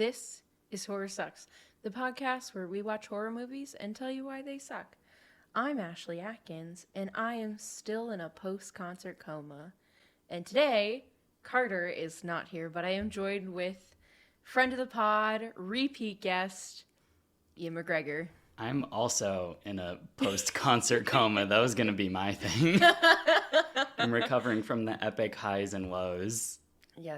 This is Horror Sucks, the podcast where we watch horror movies and tell you why they suck. I'm Ashley Atkins, and I am still in a post-concert coma. And today, Carter is not here, but I am joined with friend of the pod, repeat guest, Ian McGregor. I'm also in a post-concert coma. That was going to be my thing. I'm recovering from the epic highs and lows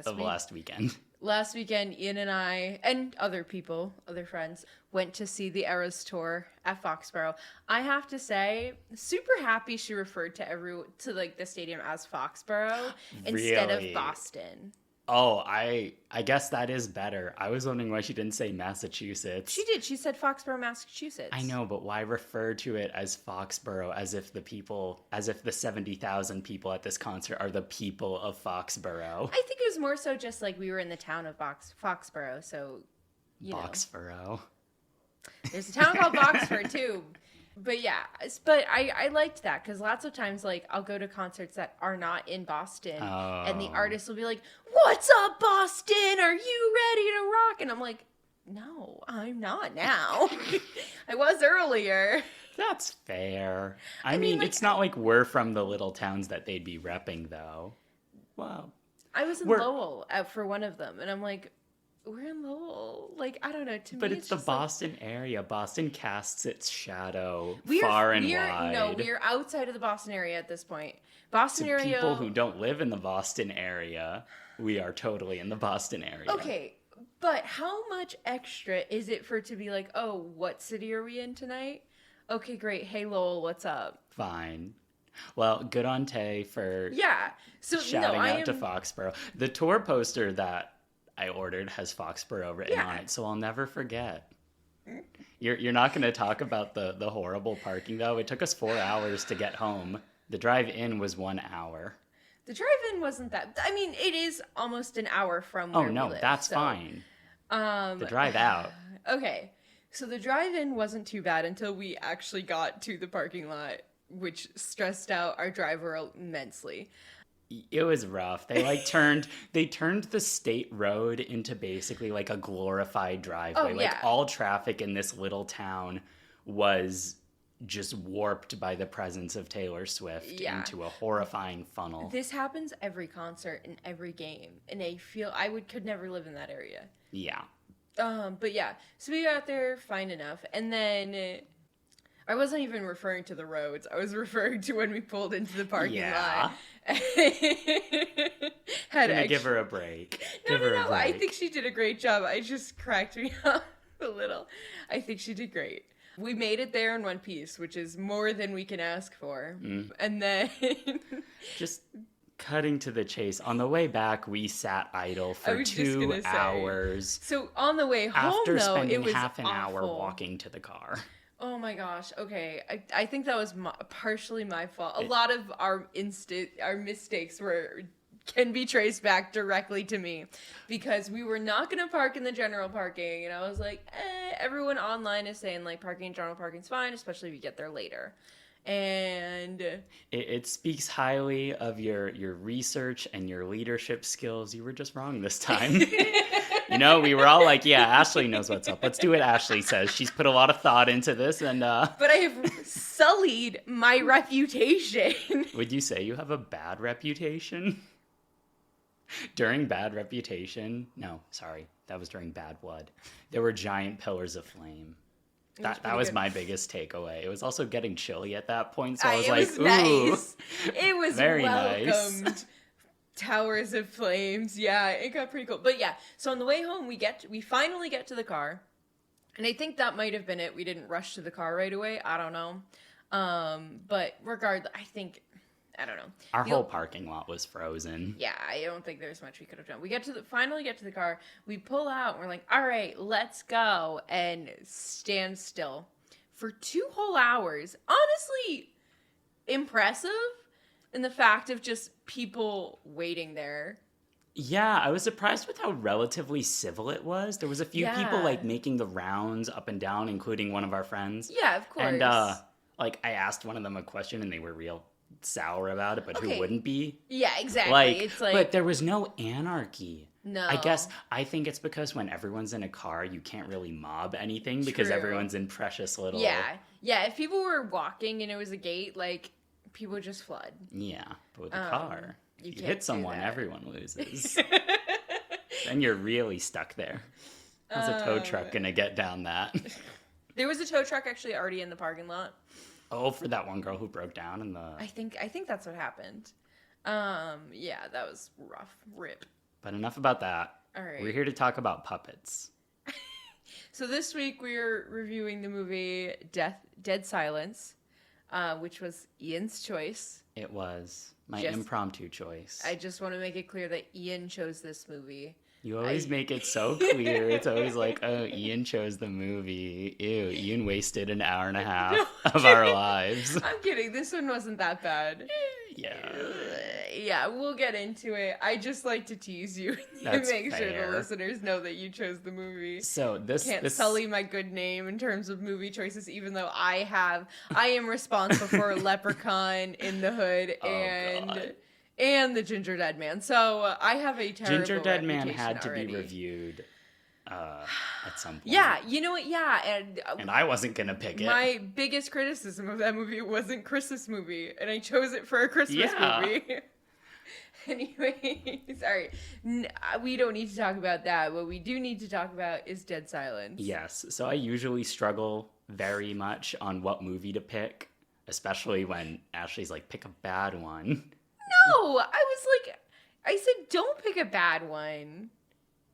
of last weekend. Last weekend, Ian and I, and other people, other friends, went to see the Eras Tour at Foxborough. I have to say, super happy she referred to the stadium as Foxborough instead of Boston. Oh, I guess that is better. I was wondering why she didn't say Massachusetts. She did. She said Foxborough, Massachusetts. I know, but why refer to it as Foxborough as if the 70,000 people at this concert are the people of Foxborough? I think it was more so just like we were in the town of Foxborough, so, Boxborough. There's a town called Boxford, too. But yeah, I liked that because lots of times, like, I'll go to concerts that are not in Boston, and the artist will be like, "What's up, Boston? Are you ready to rock?" And I'm like, "No, I'm not now. I was earlier." That's fair. I mean, it's not like we're from the little towns that they'd be repping, though. Wow. I was in Lowell for one of them, and I'm like, we're in Lowell. Like, I don't know. But it's the Boston area. Boston casts its shadow far and wide. No, we're outside of the Boston area at this point. Boston area. People who don't live in the Boston area, we are totally in the Boston area. Okay, but how much extra is it for it to be like, oh, what city are we in tonight? Okay, great. Hey, Lowell, what's up? Fine. Well, good on Tay for shouting out to Foxborough. The tour poster that I ordered has Foxborough written on it, so I'll never forget. You're not going to talk about the horrible parking, though? It took us 4 hours to get home. The drive-in was 1 hour. The drive-in wasn't that... I mean, it is almost an hour from where we live. That's fine. The drive-out. Okay, so the drive-in wasn't too bad until we actually got to the parking lot, which stressed out our driver immensely. It was rough. They turned the state road into basically like a glorified driveway. All traffic in this little town was just warped by the presence of Taylor Swift into a horrifying funnel. This happens every concert and every game, and I could never live in that area. Yeah. But yeah, so we got there fine enough, and then I wasn't even referring to the roads. I was referring to when we pulled into the parking lot. Give her a break. No. I think she did a great job. I just cracked me up a little. I think she did great. We made it there in one piece, which is more than we can ask for. And then... just cutting to the chase. On the way back, we sat idle for 2 hours. So on the way home, after though, spending it was half an hour awful. walking to the car. Oh my gosh. Okay. I think that was partially my fault. A lot of our mistakes can be traced back directly to me because we were not going to park in the general parking. And I was like, everyone online is saying like parking in general parking is fine, especially if you get there later. And it speaks highly of your research and your leadership skills. You were just wrong this time. We were all like, yeah, Ashley knows what's up. Let's do what Ashley says. She's put a lot of thought into this. But I have sullied my reputation. Would you say you have a bad reputation? During Bad Reputation? No, sorry. That was during Bad Blood. There were giant pillars of flame. That was my biggest takeaway. It was also getting chilly at that point, so I was like, ooh. Nice. It was very welcomed. Nice. Towers of flames. Yeah, it got pretty cool. But yeah, so on the way home, we finally get to the car. And I think that might have been it. We didn't rush to the car right away. I don't know. But regardless, I don't know. Our whole parking lot was frozen. Yeah, I don't think there's much we could have done. We finally get to the car. We pull out and we're like, all right, let's go. And stand still for 2 whole hours. Honestly, impressive. And the fact of just people waiting there. Yeah, I was surprised with how relatively civil it was. There was a few people making the rounds up and down, including one of our friends. Yeah, of course. And I asked one of them a question and they were real sour about it, but who wouldn't be? Yeah, exactly. But there was no anarchy. No. I think it's because when everyone's in a car, you can't really mob anything because everyone's in precious little... Yeah. Yeah, if people were walking and it was a gate, like, people would just flood. Yeah, but with a car, if you hit someone, everyone loses. Then you're really stuck there. How's a tow truck gonna get down that? There was a tow truck actually already in the parking lot. Oh, for that one girl who broke down in the... I think that's what happened. Yeah, that was rough. Rip. But enough about that. All right. We're here to talk about puppets. So this week we're reviewing the movie Dead Silence, which was Ian's choice. It was my impromptu choice. I just want to make it clear that Ian chose this movie. You always make it so clear. It's always like, oh, Ian chose the movie. Ew, Ian wasted an hour and a half of our lives. I'm kidding. This one wasn't that bad. Yeah, we'll get into it. I just like to tease you and make sure the listeners know that you chose the movie. So this can't sully my good name in terms of movie choices, even though I am responsible for Leprechaun, In the Hood, and the Ginger Dead Man. So I have a terrible Ginger Dead Man had to already be reviewed at some point. Yeah, you know what? Yeah, and I wasn't gonna pick it. My biggest criticism of that movie wasn't Christmas movie, and I chose it for a Christmas movie. Anyway, sorry. We don't need to talk about that. What we do need to talk about is Dead Silence. Yes. So I usually struggle very much on what movie to pick, especially when Ashley's like, pick a bad one. No, I said don't pick a bad one.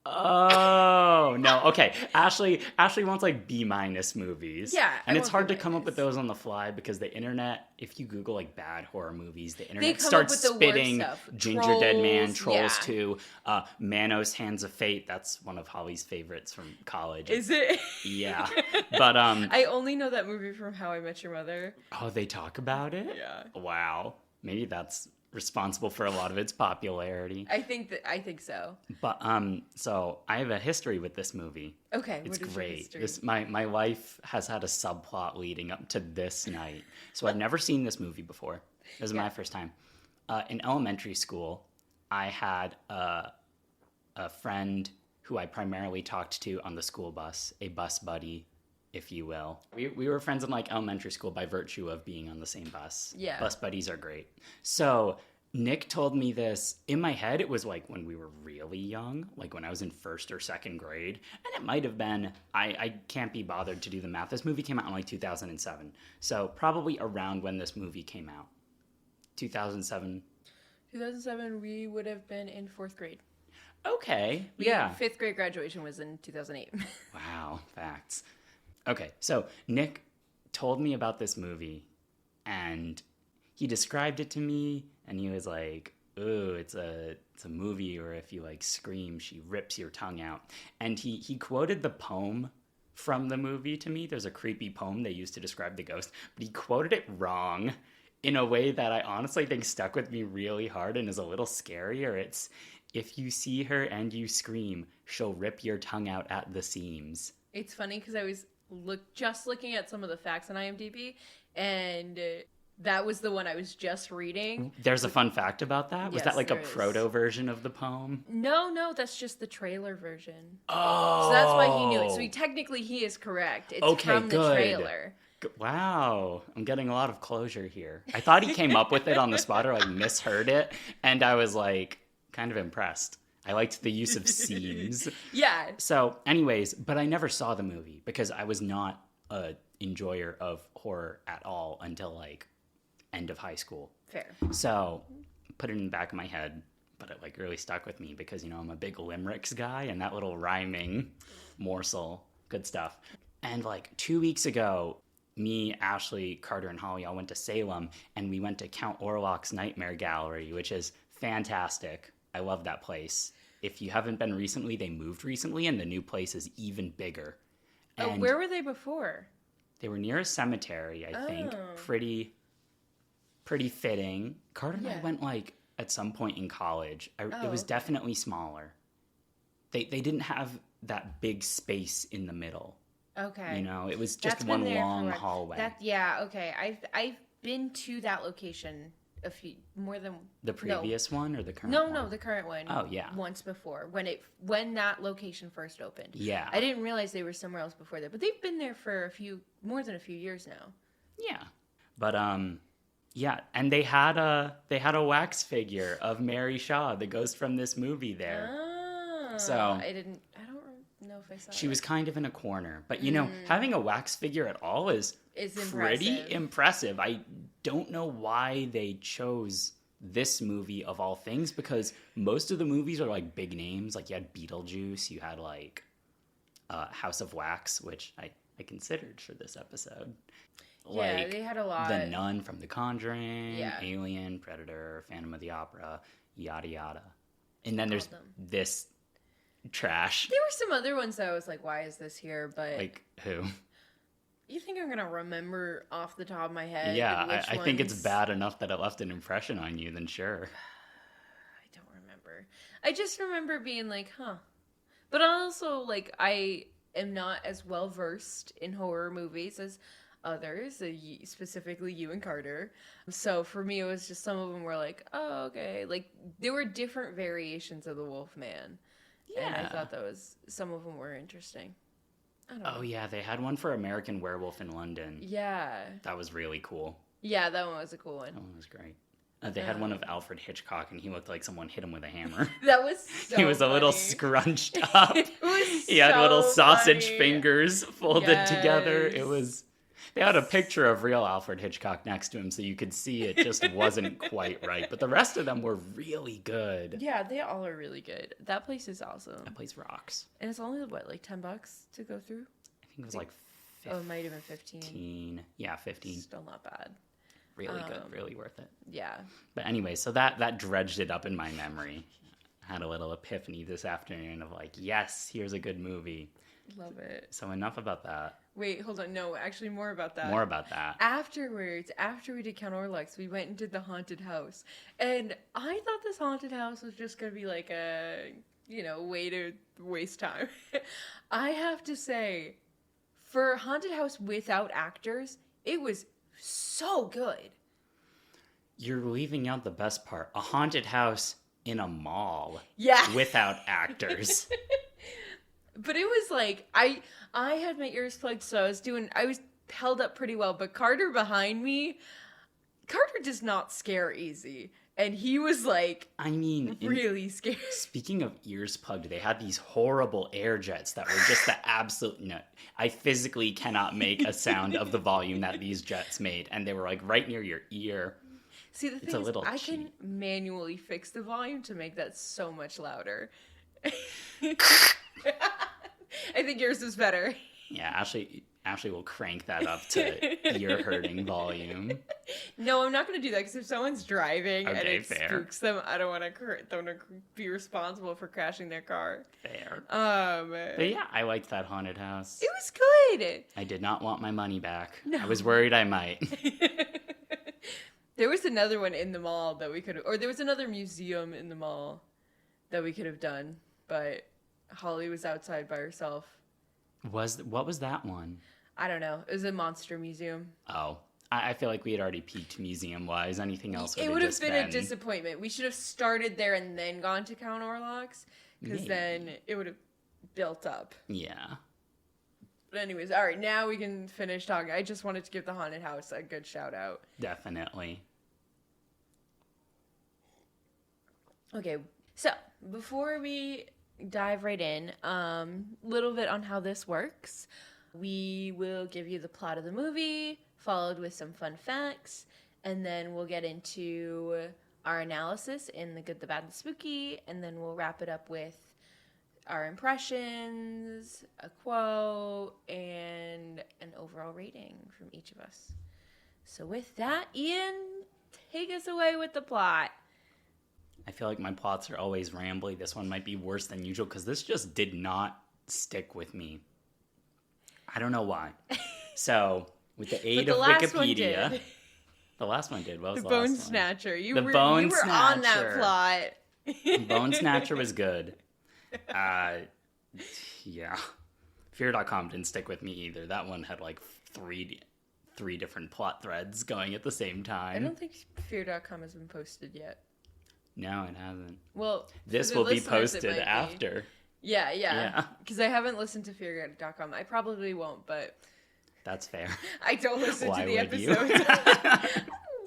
Oh, no. Okay. Ashley wants like B- movies. Yeah. And it's hard to come up with those on the fly because the internet, if you Google like bad horror movies, the internet starts spitting Ginger Trolls, Dead Man, Trolls 2, Manos, Hands of Fate. That's one of Holly's favorites from college. Is it? Yeah. But I only know that movie from How I Met Your Mother. Oh, they talk about it? Yeah. Wow. Maybe that's responsible for a lot of its popularity. I think so. But so I have a history with this movie. Okay, it's great. My life has had a subplot leading up to this night. So I've never seen this movie before. This is my first time. In elementary school, I had a friend who I primarily talked to on the school bus, a bus buddy, if you will. We were friends in like elementary school by virtue of being on the same bus. Yeah. Bus buddies are great. So Nick told me this. In my head, it was like when we were really young, like when I was in first or second grade. And it might have been, I can't be bothered to do the math. This movie came out in like 2007. So probably around when this movie came out. 2007. 2007, we would have been in fourth grade. Okay. Fifth grade graduation was in 2008. Wow. Facts. Okay, so Nick told me about this movie, and he described it to me, and he was like, "Ooh, it's a movie, or if you like scream, she rips your tongue out." And he quoted the poem from the movie to me. There's a creepy poem they used to describe the ghost, but he quoted it wrong in a way that I honestly think stuck with me really hard and is a little scarier. It's, "If you see her and you scream, she'll rip your tongue out at the seams." It's funny because I was looking at some of the facts on IMDb, and that was the one I was just reading. There's a fun fact about that? Was that like a proto version of the poem? No, that's just the trailer version. Oh. So that's why he knew it. So he is correct. It's from the trailer. Wow. I'm getting a lot of closure here. I thought he came up with it on the spot or like misheard it, and I was like kind of impressed. I liked the use of seams. Yeah. So anyways, but I never saw the movie because I was not a enjoyer of horror at all until like end of high school. Fair. So put it in the back of my head, but it like really stuck with me because, you know, I'm a big limericks guy and that little rhyming morsel, good stuff. And like 2 weeks ago, me, Ashley, Carter, and Holly all went to Salem and we went to Count Orlok's Nightmare Gallery, which is fantastic. I love that place. If you haven't been recently, they moved recently, and the new place is even bigger. And where were they before? They were near a cemetery, I think. Pretty fitting. Carter and I went like at some point in college. It was definitely smaller. They didn't have that big space in the middle. Okay. You know, it was just one long hallway. Okay. I've been to that location a few more than the previous one or the current one? No, the current one. Oh yeah, once before when that location first opened. Yeah, I didn't realize they were somewhere else before that, but they've been there for more than a few years now. Yeah, but yeah, and they had a wax figure of Mary Shaw, the ghost from this movie there. Oh, so I don't know if I saw. She was kind of in a corner, but you know, having a wax figure at all is pretty impressive. I don't know why they chose this movie of all things, because most of the movies are like big names. Like you had Beetlejuice, you had like House of Wax, which I considered for this episode. Yeah, like, they had a lot. The Nun from The Conjuring, Alien, Predator, Phantom of the Opera, yada yada. And then there's this trash. There were some other ones that I was like, why is this here? But like who? You think I'm gonna remember off the top of my head? Yeah, I think it's bad enough that it left an impression on you, then sure. I don't remember. I just remember being like, huh. But also, like, I am not as well versed in horror movies as others, specifically you and Carter. So for me, it was just some of them were like, oh, okay. Like, there were different variations of the Wolfman. Yeah. And I thought some of them were interesting. I don't know. Oh, yeah, they had one for American Werewolf in London. Yeah. That was really cool. Yeah, that one was a cool one. That one was great. They had one of Alfred Hitchcock, and he looked like someone hit him with a hammer. That was so He was funny. A little scrunched up. He had little sausage fingers folded together. It was... They had a picture of real Alfred Hitchcock next to him, so you could see it just wasn't quite right. But the rest of them were really good. Yeah, they all are really good. That place is awesome. That place rocks. And it's only, what, like $10 to go through? I think it was like 15. Oh, it might have been 15. Yeah, 15. Still not bad. Really good. Really worth it. Yeah. But anyway, so that dredged it up in my memory. I had a little epiphany this afternoon of like, yes, here's a good movie. Love it. So enough about that. Wait, hold on. No, actually more about that. More about that. Afterwards, after we did Count Orlux, we went and did the haunted house. And I thought this haunted house was just going to be like a, way to waste time. I have to say, for a haunted house without actors, it was so good. You're leaving out the best part. A haunted house in a mall. Yeah. Without actors. But it was like, I had my ears plugged, so I was held up pretty well. But Carter behind me, Carter does not scare easy. And he was like, really scared. Speaking of ears plugged, they had these horrible air jets that were just the absolute nut. I physically cannot make a sound of the volume that these jets made. And they were like right near your ear. See, the thing is, I can manually fix the volume to make that so much louder. I think yours is better. Yeah, Ashley will crank that up to ear-hurting volume. No, I'm not going to do that, because if someone's driving and it spooks them, I don't want to be responsible for crashing their car. Fair. But yeah, I liked that haunted house. It was good. I did not want my money back. No. I was worried I might. There was another one in the mall that we could have, or there was another museum in the mall that we could have done, but Holly was outside by herself. What was that one? I don't know. It was a monster museum. Oh. I feel like we had already peaked museum-wise. Anything else would have been a disappointment. We should have started there and then gone to Count Orlux, because then it would have built up. Yeah. But anyways, all right, now we can finish talking. I just wanted to give the haunted house a good shout-out. Definitely. Okay, so before we dive right in, little bit on how this works. We will give you the plot of the movie, followed with some fun facts, and then we'll get into our analysis in the good, the bad, and the spooky, and then we'll wrap it up with our impressions, a quote, and an overall rating from each of us. So with that, Ian, take us away with the plot. I feel like my plots are always rambly. This one might be worse than usual because this just did not stick with me. I don't know why. So, with the aid of Wikipedia... The last one did. What was the last one? Bone Snatcher. You were on that plot. Bone Snatcher was good. Yeah. Fear.com didn't stick with me either. That one had like three 3 different plot threads going at the same time. I don't think Fear.com has been posted yet. No, it hasn't. Well, this will be posted after. Yeah. Because I haven't listened to Fear.com. I probably won't, but... That's fair. I don't listen to the episodes.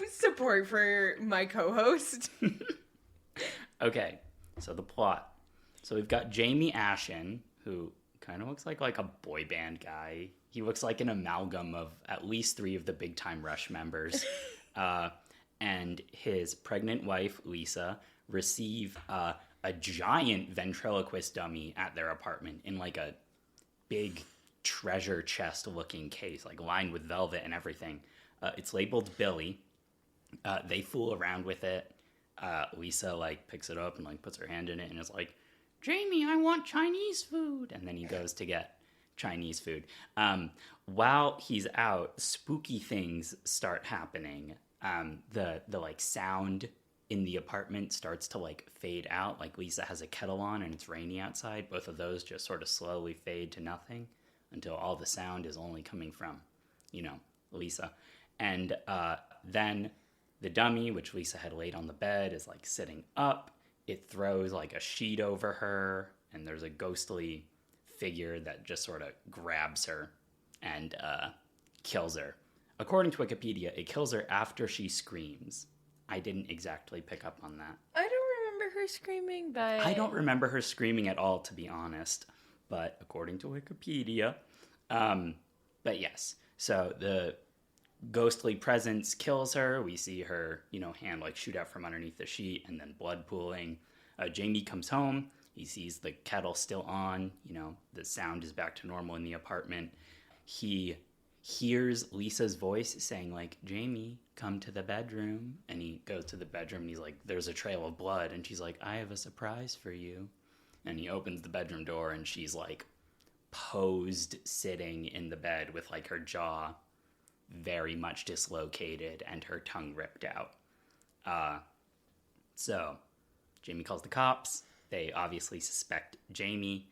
Support for my co-host. Okay, so the plot. So we've got Jamie Ashen, who kind of looks like a boy band guy. He looks like an amalgam of at least 3 of the Big Time Rush members. And his pregnant wife, Lisa, receive a giant ventriloquist dummy at their apartment in like a big treasure chest looking case, like lined with velvet and everything. It's labeled Billy. They fool around with it. Lisa like picks it up and like puts her hand in it and is like, Jamie, I want Chinese food. And then he goes to get Chinese food. While he's out, spooky things start happening. The like sound in the apartment starts to like fade out. Like Lisa has a kettle on and it's rainy outside. Both of those just sort of slowly fade to nothing until all the sound is only coming from, Lisa. And then the dummy, which Lisa had laid on the bed, is like sitting up. It throws like a sheet over her, and there's a ghostly figure that just sort of grabs her and kills her. According to Wikipedia, it kills her after she screams. I didn't exactly pick up on that. I don't remember her screaming, but... I don't remember her screaming at all, to be honest. But according to Wikipedia... but yes, so the ghostly presence kills her. We see her, hand like shoot out from underneath the sheet and then blood pooling. Jamie comes home. He sees the kettle still on. The sound is back to normal in the apartment. He hears Lisa's voice saying like, Jamie, come to the bedroom. And he goes to the bedroom and he's like, there's a trail of blood. And she's like, I have a surprise for you. And he opens the bedroom door and she's like posed sitting in the bed with like her jaw very much dislocated and her tongue ripped out. So Jamie calls the cops. They obviously suspect Jamie,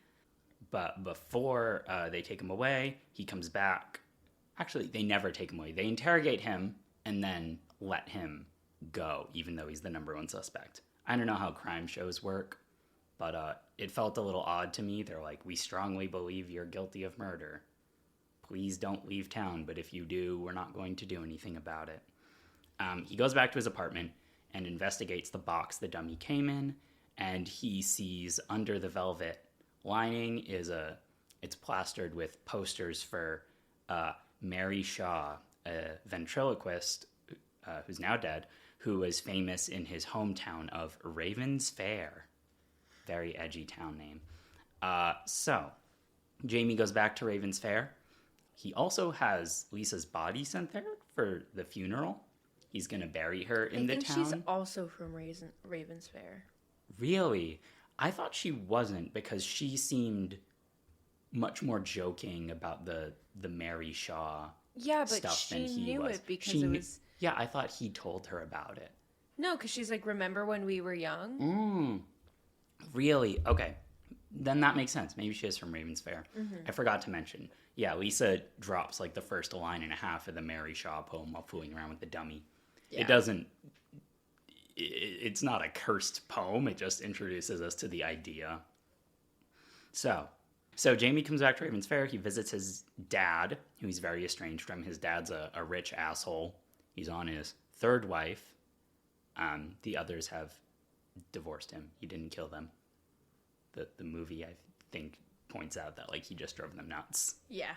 but before they take him away, he comes back. Actually, they never take him away. They interrogate him and then let him go, even though he's the number 1 suspect. I don't know how crime shows work, but it felt a little odd to me. They're like, we strongly believe you're guilty of murder. Please don't leave town, but if you do, we're not going to do anything about it. He goes back to his apartment and investigates the box the dummy came in, and he sees under the velvet lining it's plastered with posters for Mary Shaw, a ventriloquist who's now dead, who was famous in his hometown of Ravens Fair. Very edgy town name. So, Jamie goes back to Ravens Fair. He also has Lisa's body sent there for the funeral. He's going to bury her in the town. I think she's also from Ravens Fair. Really? I thought she wasn't because she seemed much more joking about the Mary Shaw stuff than he was. Yeah, but she knew it because it was... Yeah, I thought he told her about it. No, because she's like, remember when we were young? Really? Okay. Then that makes sense. Maybe she is from Ravens Fair. Mm-hmm. I forgot to mention. Yeah, Lisa drops like the first line and a half of the Mary Shaw poem while fooling around with the dummy. Yeah. It's not a cursed poem. It just introduces us to the idea. So Jamie comes back to Ravens Fair. He visits his dad, who he's very estranged from. His dad's a rich asshole. He's on his 3rd wife. The others have divorced him. He didn't kill them. The movie, I think, points out that like he just drove them nuts. Yeah.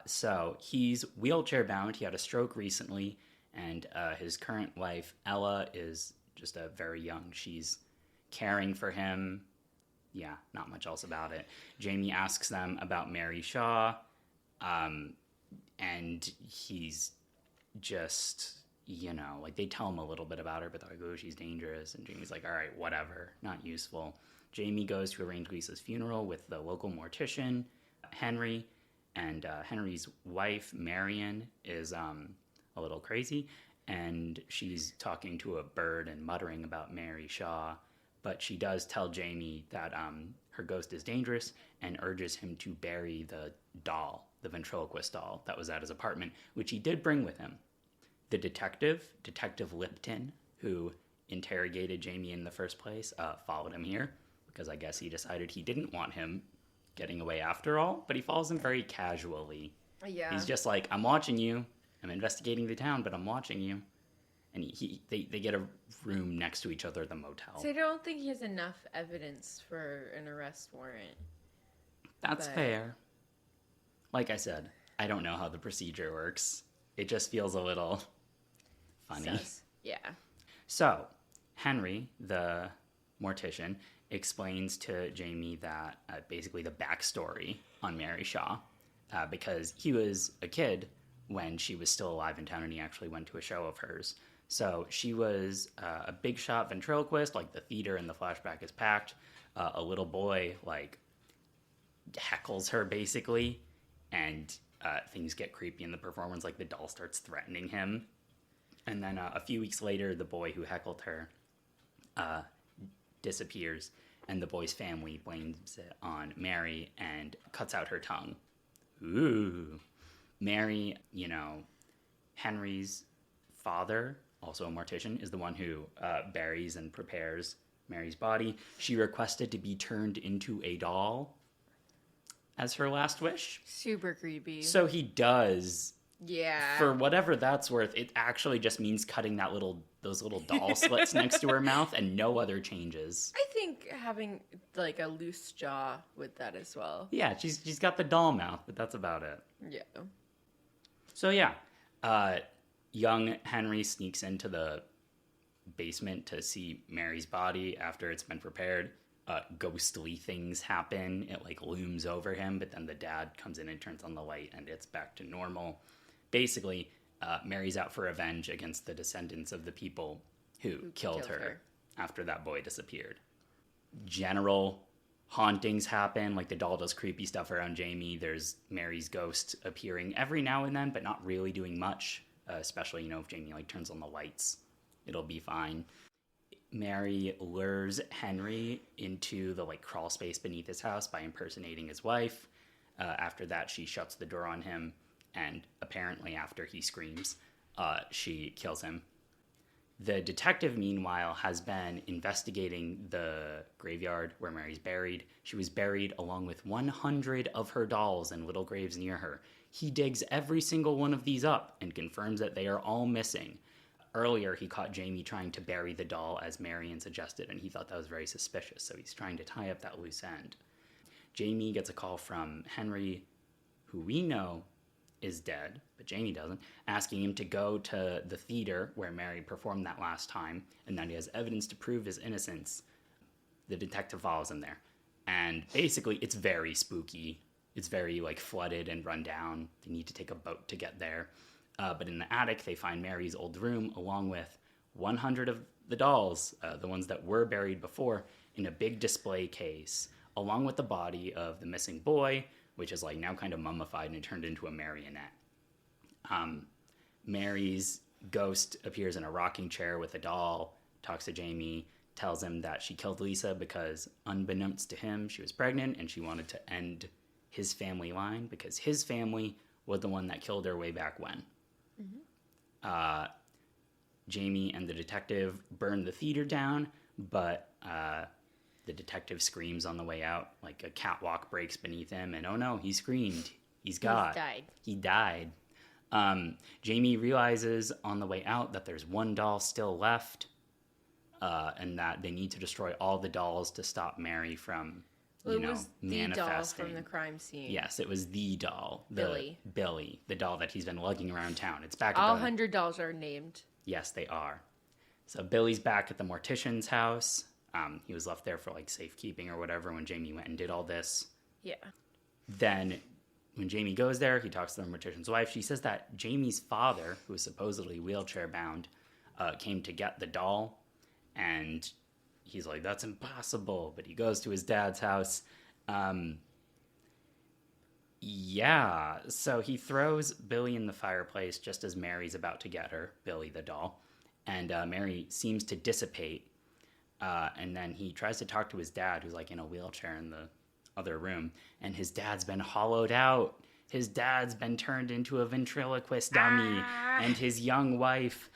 So he's wheelchair bound. He had a stroke recently, and his current wife Ella is just a very young. She's caring for him. Yeah, not much else about it. Jamie asks them about Mary Shaw, and he's just, like they tell him a little bit about her, but they're like, oh, she's dangerous. And Jamie's like, all right, whatever, not useful. Jamie goes to arrange Lisa's funeral with the local mortician, Henry, and Henry's wife, Marion, is a little crazy, and she's talking to a bird and muttering about Mary Shaw, but she does tell Jamie that her ghost is dangerous and urges him to bury the doll, the ventriloquist doll that was at his apartment, which he did bring with him. The Detective Lipton, who interrogated Jamie in the first place, followed him here because I guess he decided he didn't want him getting away after all, but he follows him very casually. Yeah. He's just like, I'm watching you. I'm investigating the town, but I'm watching you. And they get a room next to each other at the motel. So I don't think he has enough evidence for an arrest warrant. That's fair. Like I said, I don't know how the procedure works. It just feels a little funny. Yeah. So, Henry, the mortician, explains to Jamie that basically the backstory on Mary Shaw, because he was a kid when she was still alive in town and he actually went to a show of hers. So she was a big shot ventriloquist, like the theater in the flashback is packed. A little boy, like, heckles her basically, and things get creepy in the performance, like the doll starts threatening him. And then a few weeks later, the boy who heckled her disappears, and the boy's family blames it on Mary and cuts out her tongue. Ooh. Mary, Henry's father, also a mortician, is the one who buries and prepares Mary's body. She requested to be turned into a doll as her last wish. Super creepy. So he does. Yeah. For whatever that's worth, it actually just means cutting those little doll slits next to her mouth and no other changes. I think having like a loose jaw with that as well. Yeah, she's got the doll mouth, but that's about it. Yeah. So yeah, young Henry sneaks into the basement to see Mary's body after it's been prepared. Ghostly things happen. It like looms over him, but then the dad comes in and turns on the light and it's back to normal. Basically, Mary's out for revenge against the descendants of the people who killed her after that boy disappeared. General hauntings happen, like the doll does creepy stuff around Jamie. There's Mary's ghost appearing every now and then, but not really doing much, especially, if Jamie like turns on the lights, it'll be fine. Mary lures Henry into the like crawl space beneath his house by impersonating his wife. After that, she shuts the door on him, and apparently after he screams, she kills him. The detective, meanwhile, has been investigating the graveyard where Mary's buried. She was buried along with 100 of her dolls in little graves near her. He digs every single one of these up and confirms that they are all missing. Earlier, he caught Jamie trying to bury the doll as Marion suggested, and he thought that was very suspicious, so he's trying to tie up that loose end. Jamie gets a call from Henry, who we know is dead, but Jamie doesn't, asking him to go to the theater where Mary performed that last time, and that he has evidence to prove his innocence. The detective follows him there. And basically, it's very spooky. It's very, like, flooded and run down. They need to take a boat to get there. But in the attic, they find Mary's old room, along with 100 of the dolls, the ones that were buried before, in a big display case, along with the body of the missing boy, which is like now kind of mummified and turned into a marionette. Mary's ghost appears in a rocking chair with a doll, talks to Jamie, tells him that she killed Lisa because, unbeknownst to him, she was pregnant and she wanted to end his family line because his family was the one that killed her way back when. Mm-hmm. Jamie and the detective burn the theater down, but the detective screams on the way out, like a catwalk breaks beneath him, and oh no, he screamed. He died. Jamie realizes on the way out that there's one doll still left, and that they need to destroy all the dolls to stop Mary from, manifesting. The doll from the crime scene. Yes, it was the doll. Billy, the doll that he's been lugging around town. It's back. All 100 dolls are named. Yes, they are. So Billy's back at the mortician's house. He was left there for like safekeeping or whatever when Jamie went and did all this. Yeah. Then when Jamie goes there, he talks to the mortician's wife. She says that Jamie's father, who is supposedly wheelchair bound, came to get the doll. And he's like, that's impossible. But he goes to his dad's house. So he throws Billy in the fireplace just as Mary's about to get her, Billy the doll. And Mary seems to dissipate. And then he tries to talk to his dad, who's like in a wheelchair in the other room, and his dad's been hollowed out. His dad's been turned into a ventriloquist dummy, and his young wife,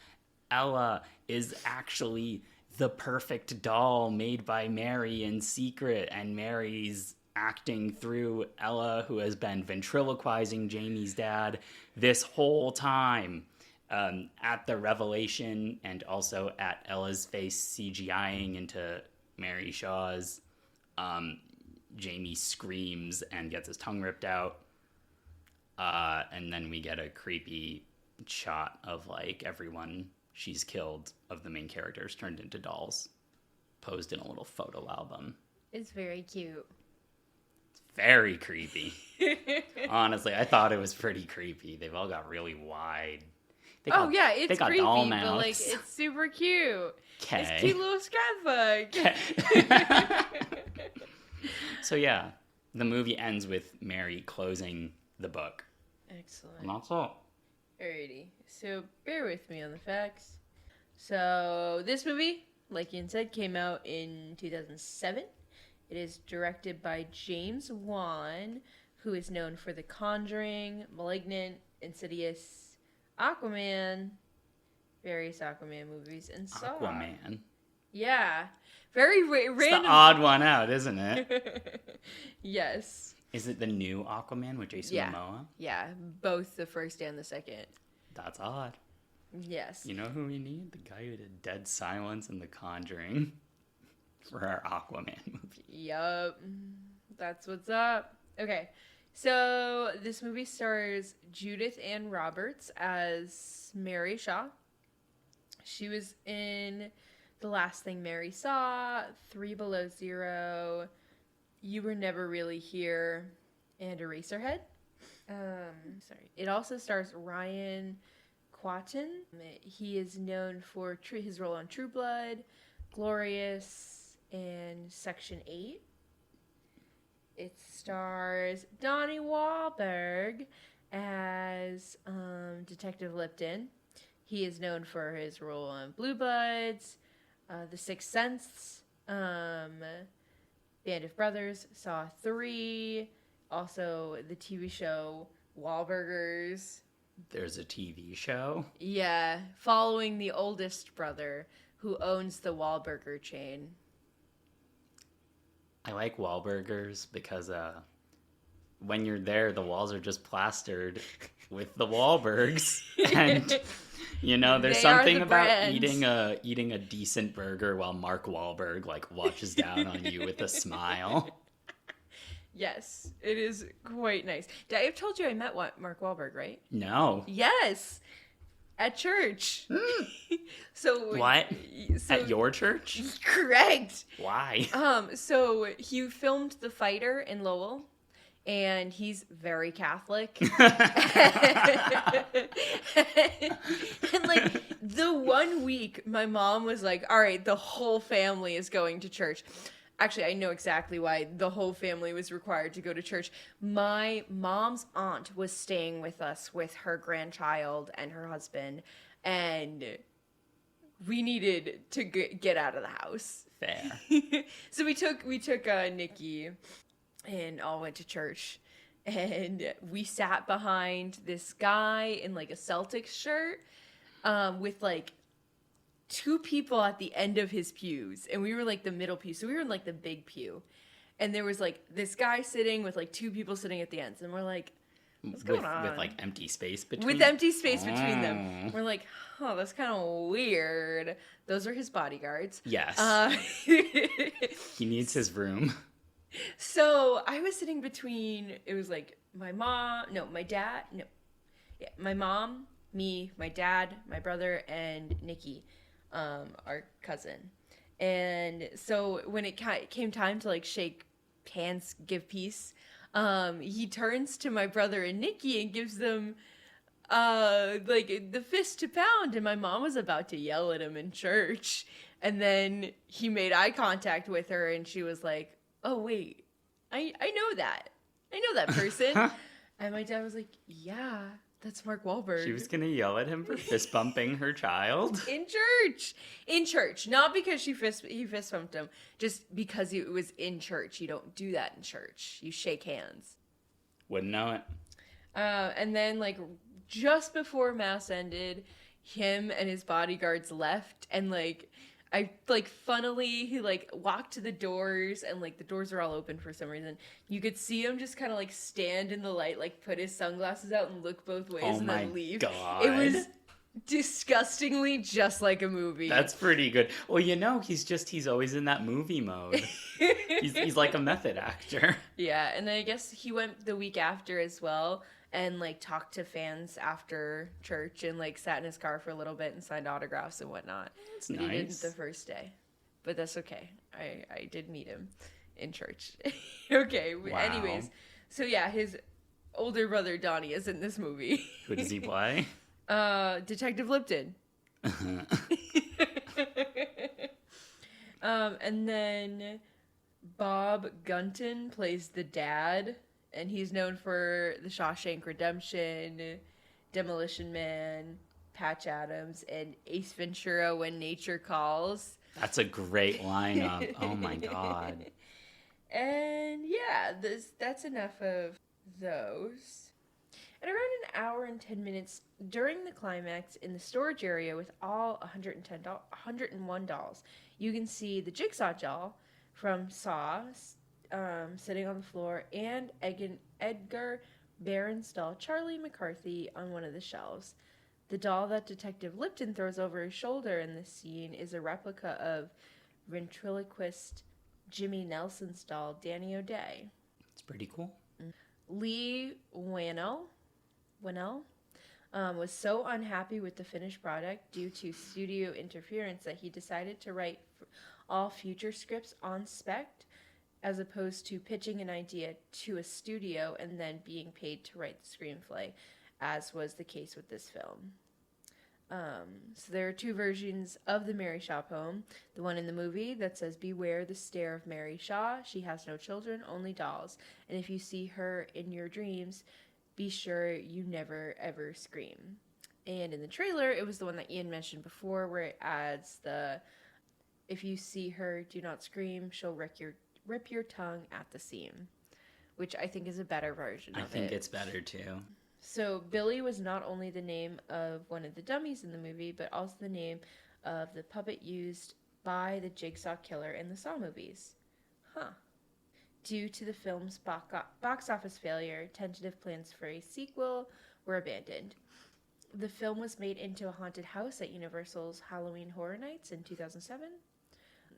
Ella, is actually the perfect doll made by Mary in secret, and Mary's acting through Ella, who has been ventriloquizing Jamie's dad this whole time. At the revelation, and also at Ella's face CGIing into Mary Shaw's, Jamie screams and gets his tongue ripped out. And then we get a creepy shot of like everyone she's killed of the main characters turned into dolls, posed in a little photo album. It's very cute. It's very creepy. Honestly, I thought it was pretty creepy. They've all got really wide. It's creepy, but like it's super cute. Kay. It's cute little scrapbook. So yeah, the movie ends with Mary closing the book. Excellent. And that's all. Alrighty, so bear with me on the facts. So this movie, like Ian said, came out in 2007. It is directed by James Wan, who is known for The Conjuring, Malignant, Insidious, Aquaman, various Aquaman movies, and Saw. Aquaman. Yeah. Very random. It's the odd one out, isn't it? Yes. Is it the new Aquaman with Jason Momoa? Yeah, both the first and the second. That's odd. Yes. You know who we need? The guy who did Dead Silence and The Conjuring for our Aquaman movie. Yup. That's what's up. Okay. So this movie stars Judith Ann Roberts as Mary Shaw. She was in The Last Thing Mary Saw, 3 Below Zero, You Were Never Really Here, and Eraserhead. It also stars Ryan Quatten. He is known for his role on True Blood, Glorious, and Section 8. It stars Donnie Wahlberg as Detective Lipton. He is known for his role on Blue Bloods, The Sixth Sense, Band of Brothers, Saw 3, also the TV show Wahlburgers. There's a TV show? Yeah, following the oldest brother who owns the Wahlburger chain. I like Wahlburgers because when you're there, the walls are just plastered with the Wahlbergs. And, you know, there's something about eating a decent burger while Mark Wahlberg, like, watches down on you with a smile. Yes, it is quite nice. Did I have told you I met Mark Wahlberg, right? No. Yes. At church. So what? At your church? Correct. Why? So he filmed The Fighter in Lowell, and he's very Catholic. And like the 1 week, my mom was like, "All right, the whole family is going to church." Actually, I know exactly why the whole family was required to go to church. My mom's aunt was staying with us with her grandchild and her husband, and we needed to get out of the house. Fair. So we took Nikki and all went to church, and we sat behind this guy in like a Celtics shirt with like 2 people at the end of his pews, and we were like the middle pew, so we were in like the big pew, and there was like this guy sitting with like 2 people sitting at the ends, and we're like, what's going on? With like empty space between? With empty space between them. We're like, oh, that's kind of weird. Those are his bodyguards. Yes. He needs his room. So I was sitting between, it was like my mom, me, my dad, my brother, and Nikki. Our cousin. And so when it came time to like shake hands, give peace, he turns to my brother and Nikki and gives them like the fist to pound, and my mom was about to yell at him in church, and then he made eye contact with her, and she was like, "Oh wait, I know that person." And my dad was like, "Yeah, That's Mark Wahlberg. She was going to yell at him for fist bumping her child? In church. In church. Not because he fist bumped him. Just because it was in church. You don't do that in church. You shake hands. Wouldn't know it. And then, like, just before Mass ended, him and his bodyguards left. And, like, funnily, he, like, walked to the doors, and, like, the doors are all open for some reason. You could see him just kind of, like, stand in the light, like, put his sunglasses out and look both ways and then leave. God. It was disgustingly just like a movie. That's pretty good. Well, you know, he's always in that movie mode. he's like a method actor. Yeah, and then I guess he went the week after as well, and, like, talked to fans after church and, like, sat in his car for a little bit and signed autographs and whatnot. That's nice. He didn't the first day. But that's okay. I did meet him in church. Okay, wow. Anyways. So, yeah, his older brother, Donnie, is in this movie. Who does he play? Detective Lipton. And then Bob Gunton plays the dad. And he's known for The Shawshank Redemption, Demolition Man, Patch Adams, and Ace Ventura: When Nature Calls. That's a great lineup. Oh my God. And yeah, that's enough of those. At around an hour and 10 minutes during the climax, in the storage area with all 101 dolls, you can see the Jigsaw doll from Saw sitting on the floor, and Edgar Barron's doll, Charlie McCarthy, on one of the shelves. The doll that Detective Lipton throws over his shoulder in this scene is a replica of ventriloquist Jimmy Nelson's doll, Danny O'Day. It's pretty cool. Lee Whannell was so unhappy with the finished product due to studio interference that he decided to write all future scripts on spec, as opposed to pitching an idea to a studio and then being paid to write the screenplay, as was the case with this film. So there are two versions of the Mary Shaw poem. The one in the movie that says, "Beware the stare of Mary Shaw. She has no children, only dolls. And if you see her in your dreams, be sure you never, ever scream." And in the trailer, it was the one that Ian mentioned before, where it adds the, "If you see her, do not scream. She'll rip your tongue at the seam," which I think is a better version of it. I think it's better too. So Billy was not only the name of one of the dummies in the movie, but also the name of the puppet used by the Jigsaw Killer in the Saw movies. Due to the film's box office failure, tentative plans for a sequel were abandoned. The film was made into a haunted house at Universal's Halloween Horror Nights in 2007.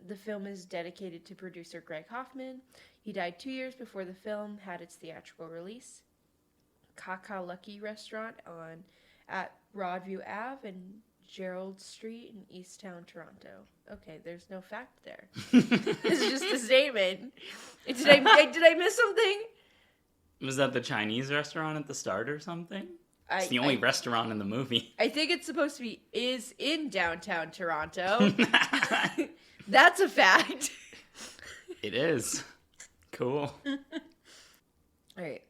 The film is dedicated to producer Greg Hoffman. He died 2 years before the film had its theatrical release. Kaka Lucky Restaurant at Broadview Ave and Gerald Street in Easttown, Toronto. Okay, there's no fact there. This is just a statement. Did I miss something? Was that the Chinese restaurant at the start or something? It's the only restaurant in the movie. I think it's supposed to be in downtown Toronto. That's a fact. It is. Cool. All right.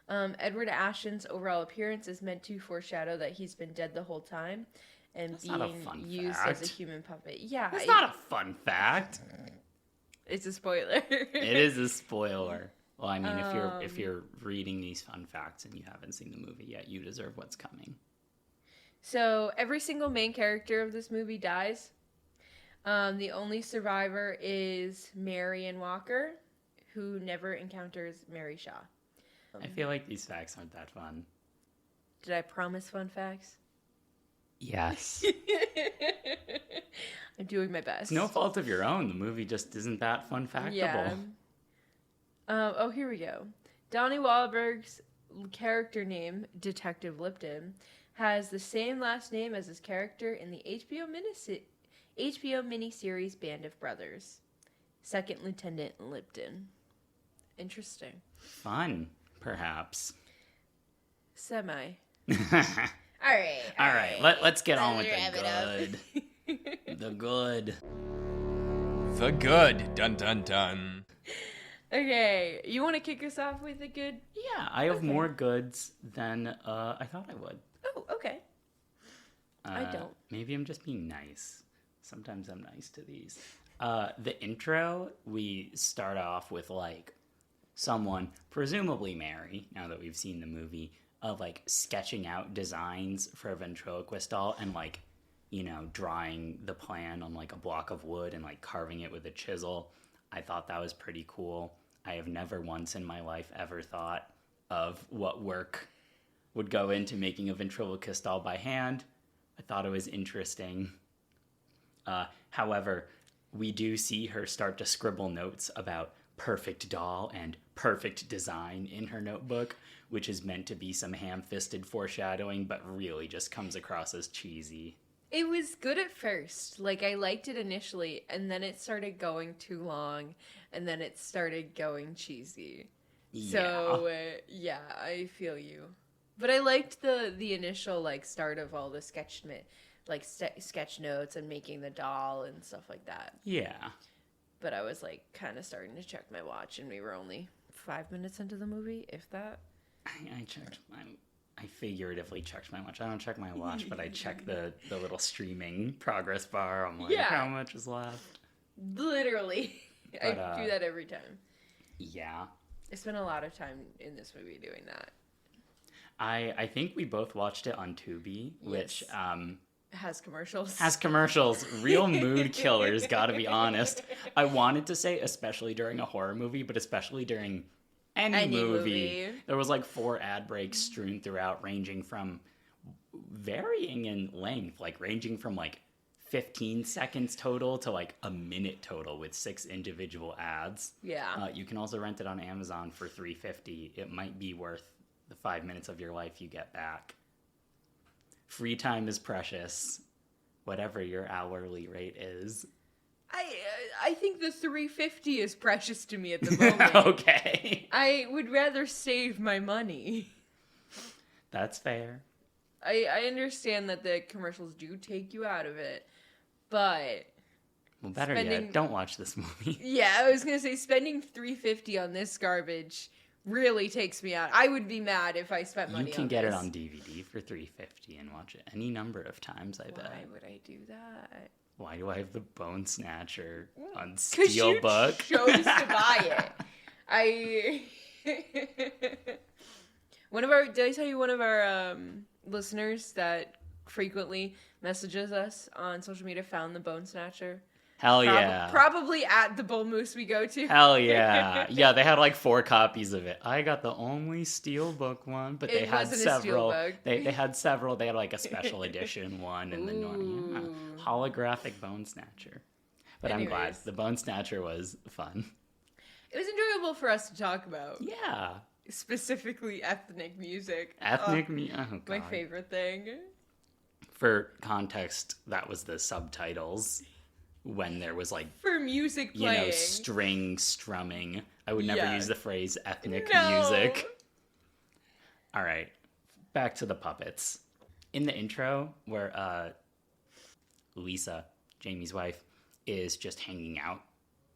Edward Ashton's overall appearance is meant to foreshadow that he's been dead the whole time and That's being used as a human puppet. Yeah. That's not a fun fact. It's a spoiler. It is a spoiler. Well, I mean, if you're reading these fun facts and you haven't seen the movie yet, you deserve what's coming. So every single main character of this movie dies. The only survivor is Marion Walker, who never encounters Mary Shaw. I feel like these facts aren't that fun. Did I promise fun facts? Yes. I'm doing my best. It's no fault of your own. The movie just isn't that fun factable. Yeah. Here we go. Donnie Wahlberg's character name, Detective Lipton, has the same last name as his character in the HBO miniseries Band of Brothers. Second Lieutenant Lipton. Interesting. Fun, perhaps. Semi. All right. Let's get on with the good. The good. The good. Dun dun dun. Okay, you want to kick us off with the good? Yeah, I have more goods than I thought I would. okay. I don't. Maybe I'm just being nice. Sometimes I'm nice to these. The intro, we start off with, like, someone, presumably Mary, now that we've seen the movie, of, like, sketching out designs for a ventriloquist doll and, like, you know, drawing the plan on, like, a block of wood and, like, carving it with a chisel. I thought that was pretty cool. I have never once in my life ever thought of what work would go into making a ventriloquist doll by hand. I thought it was interesting. However, we do see her start to scribble notes about perfect doll and perfect design in her notebook, which is meant to be some ham-fisted foreshadowing, but really just comes across as cheesy. It was good at first. Like, I liked it initially, and then it started going too long, and then it started going cheesy. Yeah. So, yeah, I feel you. But I liked the initial, like, start of all the sketch notes and making the doll and stuff like that. Yeah. But I was, like, kind of starting to check my watch, and we were only 5 minutes into the movie, if that. I figuratively checked my watch. I don't check my watch, but I check the little streaming progress bar. I'm like, how much is left? Literally. But, I do that every time. Yeah. I spent a lot of time in this movie doing that. I think we both watched it on Tubi, which... has commercials. Real mood killers, gotta be honest. I wanted to say especially during a horror movie, but especially during any movie. There was like 4 ad breaks strewn throughout, ranging from varying in length, like ranging from like 15 seconds total to like a minute total with 6 individual ads. Yeah. You can also rent it on Amazon for $3.50. It might be worth the 5 minutes of your life you get back. Free time is precious, whatever your hourly rate is. I think the $3.50 is precious to me at the moment. Okay. I would rather save my money. That's fair. I understand that the commercials do take you out of it, but... Well, better yet, don't watch this movie. Yeah, I was going to say, spending $3.50 on this garbage really takes me out. I would be mad if I spent money on this. You can get it on DVD for $3.50 and watch it any number of times, I bet. Why would I do that? Why do I have the Bone Snatcher on Steelbook? Because you chose to buy it. Did I tell you one of our listeners that frequently messages us on social media found the Bone Snatcher? Hell yeah. Probably at the Bull Moose we go to. Hell yeah. Yeah, they had like 4 copies of it. I got the only Steelbook one, but they had several. They had several. They had like a special edition one and the holographic Bone Snatcher. But anyways. I'm glad. The Bone Snatcher was fun. It was enjoyable for us to talk about. Yeah. Specifically ethnic music. music. Oh, God. My favorite thing. For context, that was the subtitles. When there was like for music playing, string strumming. I would never use the phrase ethnic music. All right, back to the puppets. In the intro, where Lisa, Jamie's wife, is just hanging out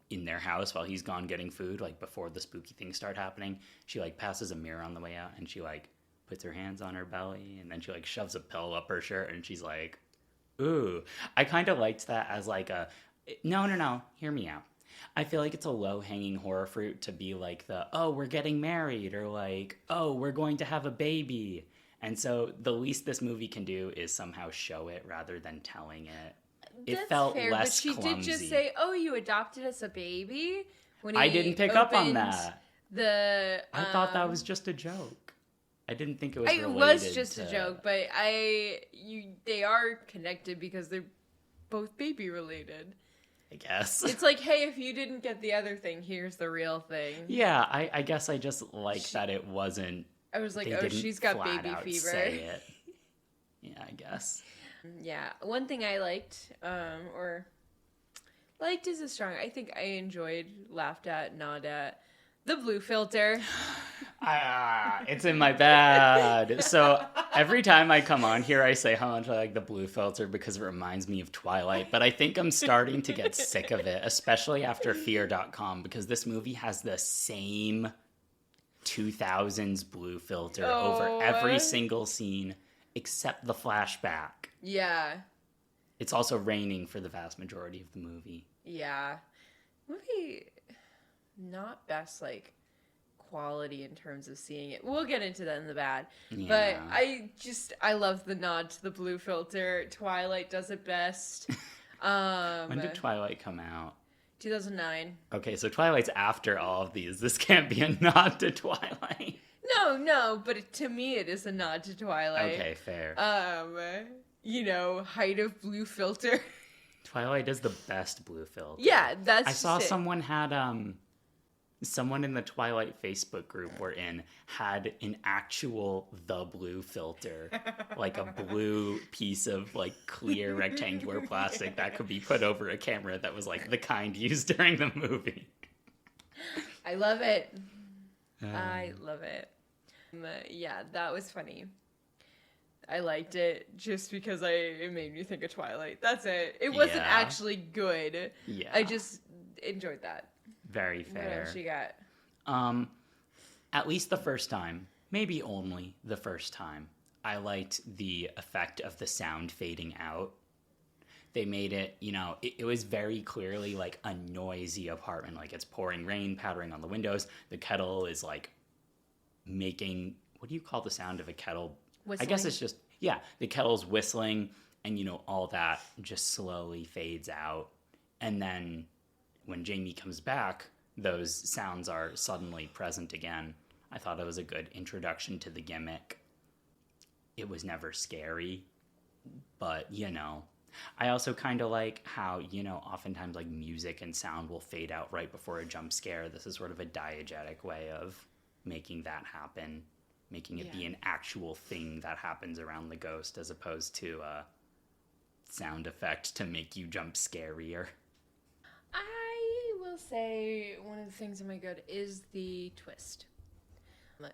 in their house while he's gone getting food, like before the spooky things start happening, she like passes a mirror on the way out and she like puts her hands on her belly and then she like shoves a pillow up her shirt and she's like, ooh. I kind of liked that as like a, no, hear me out. I feel like it's a low-hanging horror fruit to be like we're getting married, or like, we're going to have a baby. And so the least this movie can do is somehow show it rather than telling it. It felt fair, less clumsy. But she did just say, you adopted us a baby? When I didn't pick up on that. I thought that was just a joke. I didn't think it was related. It was just a joke, but they are connected because they're both baby related. I guess. It's like, hey, if you didn't get the other thing, here's the real thing. Yeah, I guess I just like that it wasn't. I was like, she's got baby fever. Say it. Yeah, I guess. Yeah, one thing I liked, or liked is a strong. I think I enjoyed, laughed at, nodded at. The blue filter. It's in my bed. So every time I come on here, I say how much I like the blue filter because it reminds me of Twilight. But I think I'm starting to get sick of it, especially after Fear.com, because this movie has the same 2000s blue filter over every single scene, except the flashback. Yeah. It's also raining for the vast majority of the movie. Yeah. Movie, not best, like, quality in terms of seeing it. We'll get into that in the bad. Yeah. But I love the nod to the blue filter. Twilight does it best. When did Twilight come out? 2009. Okay, so Twilight's after all of these. This can't be a nod to Twilight. No, but to me it is a nod to Twilight. Okay, fair. Height of blue filter. Twilight is the best blue filter. Yeah, I saw someone had someone in the Twilight Facebook group we're in had an actual the blue filter, like a blue piece of like clear rectangular plastic that could be put over a camera that was like the kind used during the movie. I love it. I love it. Yeah, that was funny. I liked it just because it made me think of Twilight. That's it. It wasn't actually good. Yeah. I just enjoyed that. Very fair. What else you got? At least the first time, maybe only the first time, I liked the effect of the sound fading out. They made it, it was very clearly like a noisy apartment. Like it's pouring rain, pattering on the windows. The kettle is like making, what do you call the sound of a kettle? Whistling? I guess it's just, the kettle's whistling and, all that just slowly fades out. And then when Jamie comes back, those sounds are suddenly present again. I thought it was a good introduction to the gimmick. It was never scary, but, I also kind of like how, oftentimes like music and sound will fade out right before a jump scare. This is sort of a diegetic way of making that happen, making it be an actual thing that happens around the ghost as opposed to a sound effect to make you jump scarier. I will say one of the things that made good is the twist.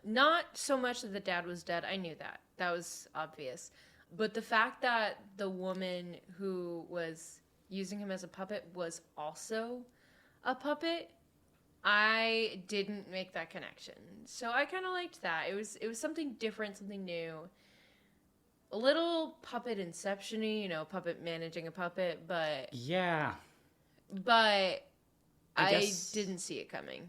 Not so much that the dad was dead. I knew that. That was obvious. But the fact that the woman who was using him as a puppet was also a puppet, I didn't make that connection. So I kind of liked that. It was something different, something new. A little puppet inception-y, puppet managing a puppet, but... Yeah. But I didn't see it coming.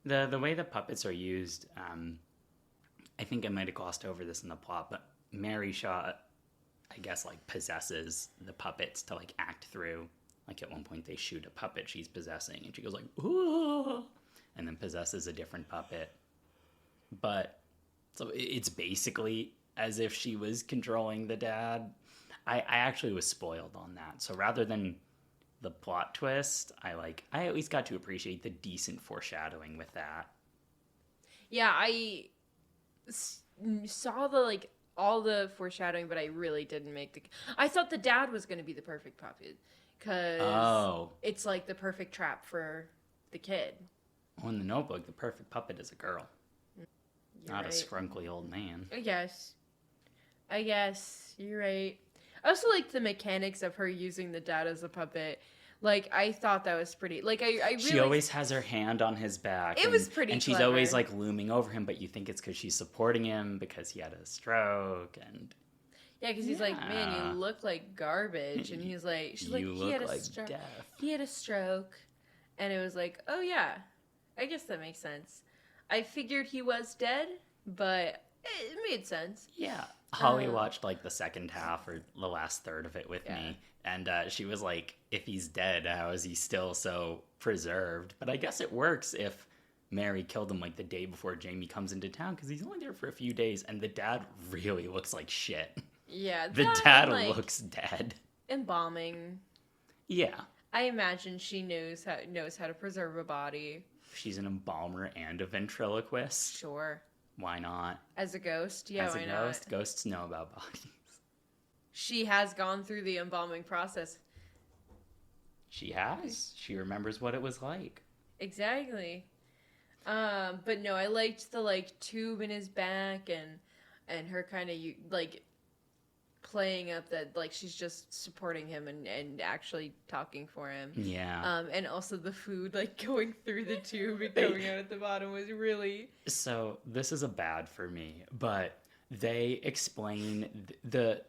The way the puppets are used, I think I might have glossed over this in the plot, but Mary Shaw, I guess, like, possesses the puppets to, like, act through. Like, at one point they shoot a puppet she's possessing, and she goes like, ooh, and then possesses a different puppet. But, so it's basically as if she was controlling the dad. I actually was spoiled on that. So rather than the plot twist, I at least got to appreciate the decent foreshadowing with that. Yeah, I saw all the foreshadowing, but I really didn't make I thought the dad was going to be the perfect puppet. Because it's like the perfect trap for the kid. Well, in The Notebook, the perfect puppet is a girl. You're not right. A scrunkly old man. I guess. You're right. I also liked the mechanics of her using the dad as a puppet. Like, I thought that was pretty... Like, I really... She always has her hand on his back. It was pretty And she's clever. Always, like, looming over him, but you think it's because she's supporting him because he had a stroke, and... Yeah, because he's like, man, you look like garbage. And he's like... She's like, he had a stroke. Death. He had a stroke. And it was like, oh, yeah. I guess that makes sense. I figured he was dead, but it made sense. Yeah. Holly watched, like, the second half or the last third of it with me. And she was like, if he's dead, how is he still so preserved? But I guess it works if Mary killed him, like, the day before Jamie comes into town, because he's only there for a few days, and the dad really looks like shit. Yeah. The dad looks dead. Embalming. Yeah. I imagine she knows how to preserve a body. She's an embalmer and a ventriloquist. Sure. Why not? As a ghost? Yeah, why not? As a ghost, ghosts know about bodies. She has gone through the embalming process. She has. She remembers what it was like. Exactly. But no, I liked the, tube in his back and her kind of, playing up that, she's just supporting him and actually talking for him. Yeah. And also the food, going through the tube and coming out at the bottom was really... So, this is a bad for me, but they explain the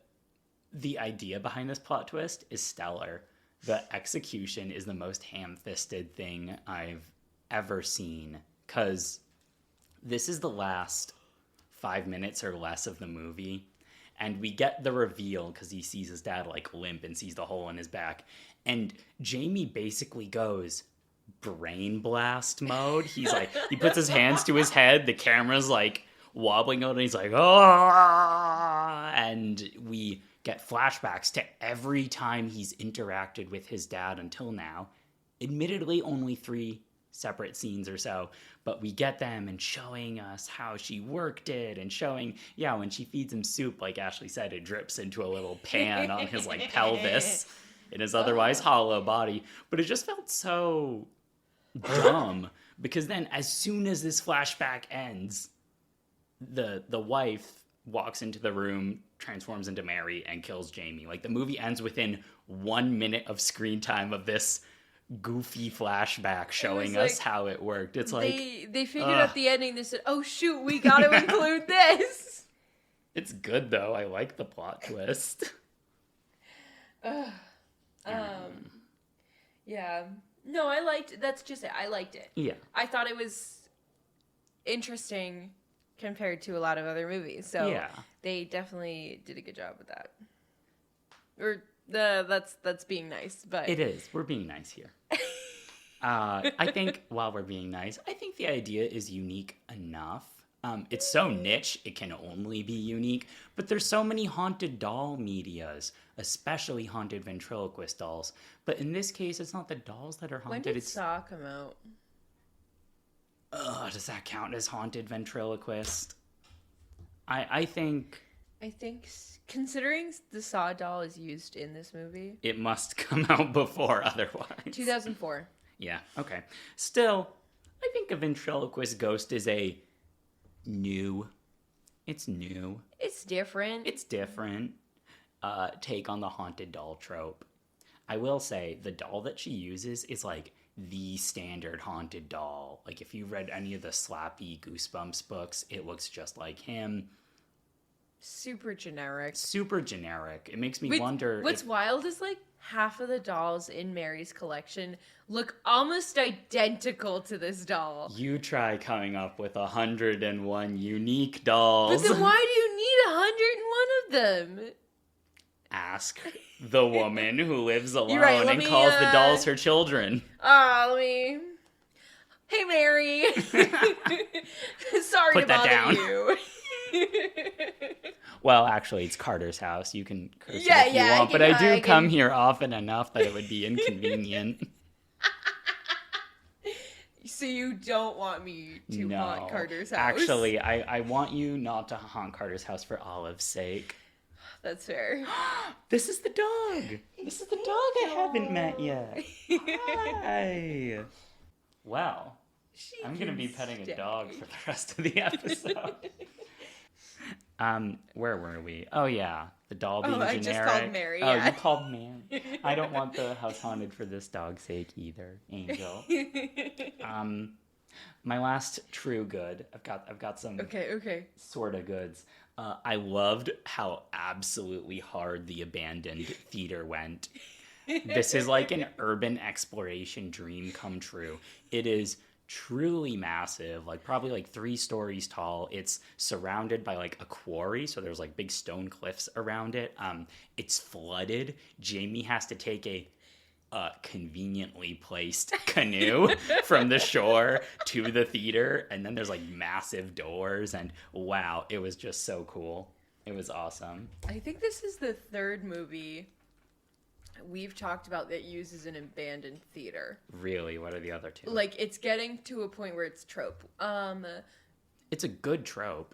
idea behind this plot twist is stellar. The execution is the most ham-fisted thing I've ever seen, because this is the last 5 minutes or less of the movie, and we get the reveal because he sees his dad like limp and sees the hole in his back, and Jamie basically goes brain blast mode. He's like, he puts his hands to his head, the camera's like wobbling out, and he's like, oh, and we get flashbacks to every time he's interacted with his dad until now. Admittedly, only 3 separate scenes or so, but we get them and showing us how she worked it, and showing, yeah, when she feeds him soup, like Ashley said, it drips into a little pan on his like pelvis in his otherwise hollow body. But it just felt so dumb, because then as soon as this flashback ends, the wife walks into the room, transforms into Mary, and kills Jamie. Like, the movie ends within 1 minute of screen time of this goofy flashback showing us how it worked. It's like they figured out the ending. They said, "Oh shoot, we got to include this." It's good though. I like the plot twist. Yeah. No, I liked. That's just it. I liked it. Yeah. I thought it was interesting compared to a lot of other movies. So yeah, they definitely did a good job with that. Or that's being nice, but it is. We're being nice here. I think while we're being nice, I think the idea is unique enough. It's so niche, it can only be unique. But there's so many haunted doll medias, especially haunted ventriloquist dolls. But in this case, it's not the dolls that are haunted. When did Saw come out? Does that count as haunted ventriloquist? I think... Considering the Saw doll is used in this movie, it must come out before otherwise. 2004. Yeah, okay. Still, I think a ventriloquist ghost is new. It's new. It's different. It's different. Take on the haunted doll trope. I will say, the doll that she uses is like the standard haunted doll. Like, if you've read any of the Slappy Goosebumps books, it looks just like him. Super generic. It makes me wonder. What's wild is like half of the dolls in Mary's collection look almost identical to this doll. You try coming up with 101 unique dolls. But then why do you need 101 of them? Ask the woman who lives alone right, and calls the dolls her children. Hey, Mary. Sorry Put to that bother down. you. Well, actually, it's Carter's house. You can curse it if you want, but I do come here often enough that it would be inconvenient. So you don't want me to haunt Carter's house? Actually, I want you not to haunt Carter's house for Olive's sake. That's fair. This is the dog. This is the dog I haven't met yet. Hi. Wow. I'm going to be petting a dog for the rest of the episode. Where were we? Oh, yeah. The doll being generic. I just called Mary. Oh, you called Mary. I don't want the house haunted for this dog's sake either, Angel. My last true good. I've got some okay. sort of goods. I loved how absolutely hard the abandoned theater went. This is like an urban exploration dream come true. It is truly massive, like probably like 3 stories tall. It's surrounded by like a quarry, so there's like big stone cliffs around it. It's flooded. Jamie has to take a conveniently placed canoe from the shore to the theater, and then there's like massive doors, and wow, it was just so cool. It was awesome. I think this is the 3rd movie we've talked about that uses an abandoned theater. Really? What are the other 2? Like, it's getting to a point where it's trope. It's a good trope.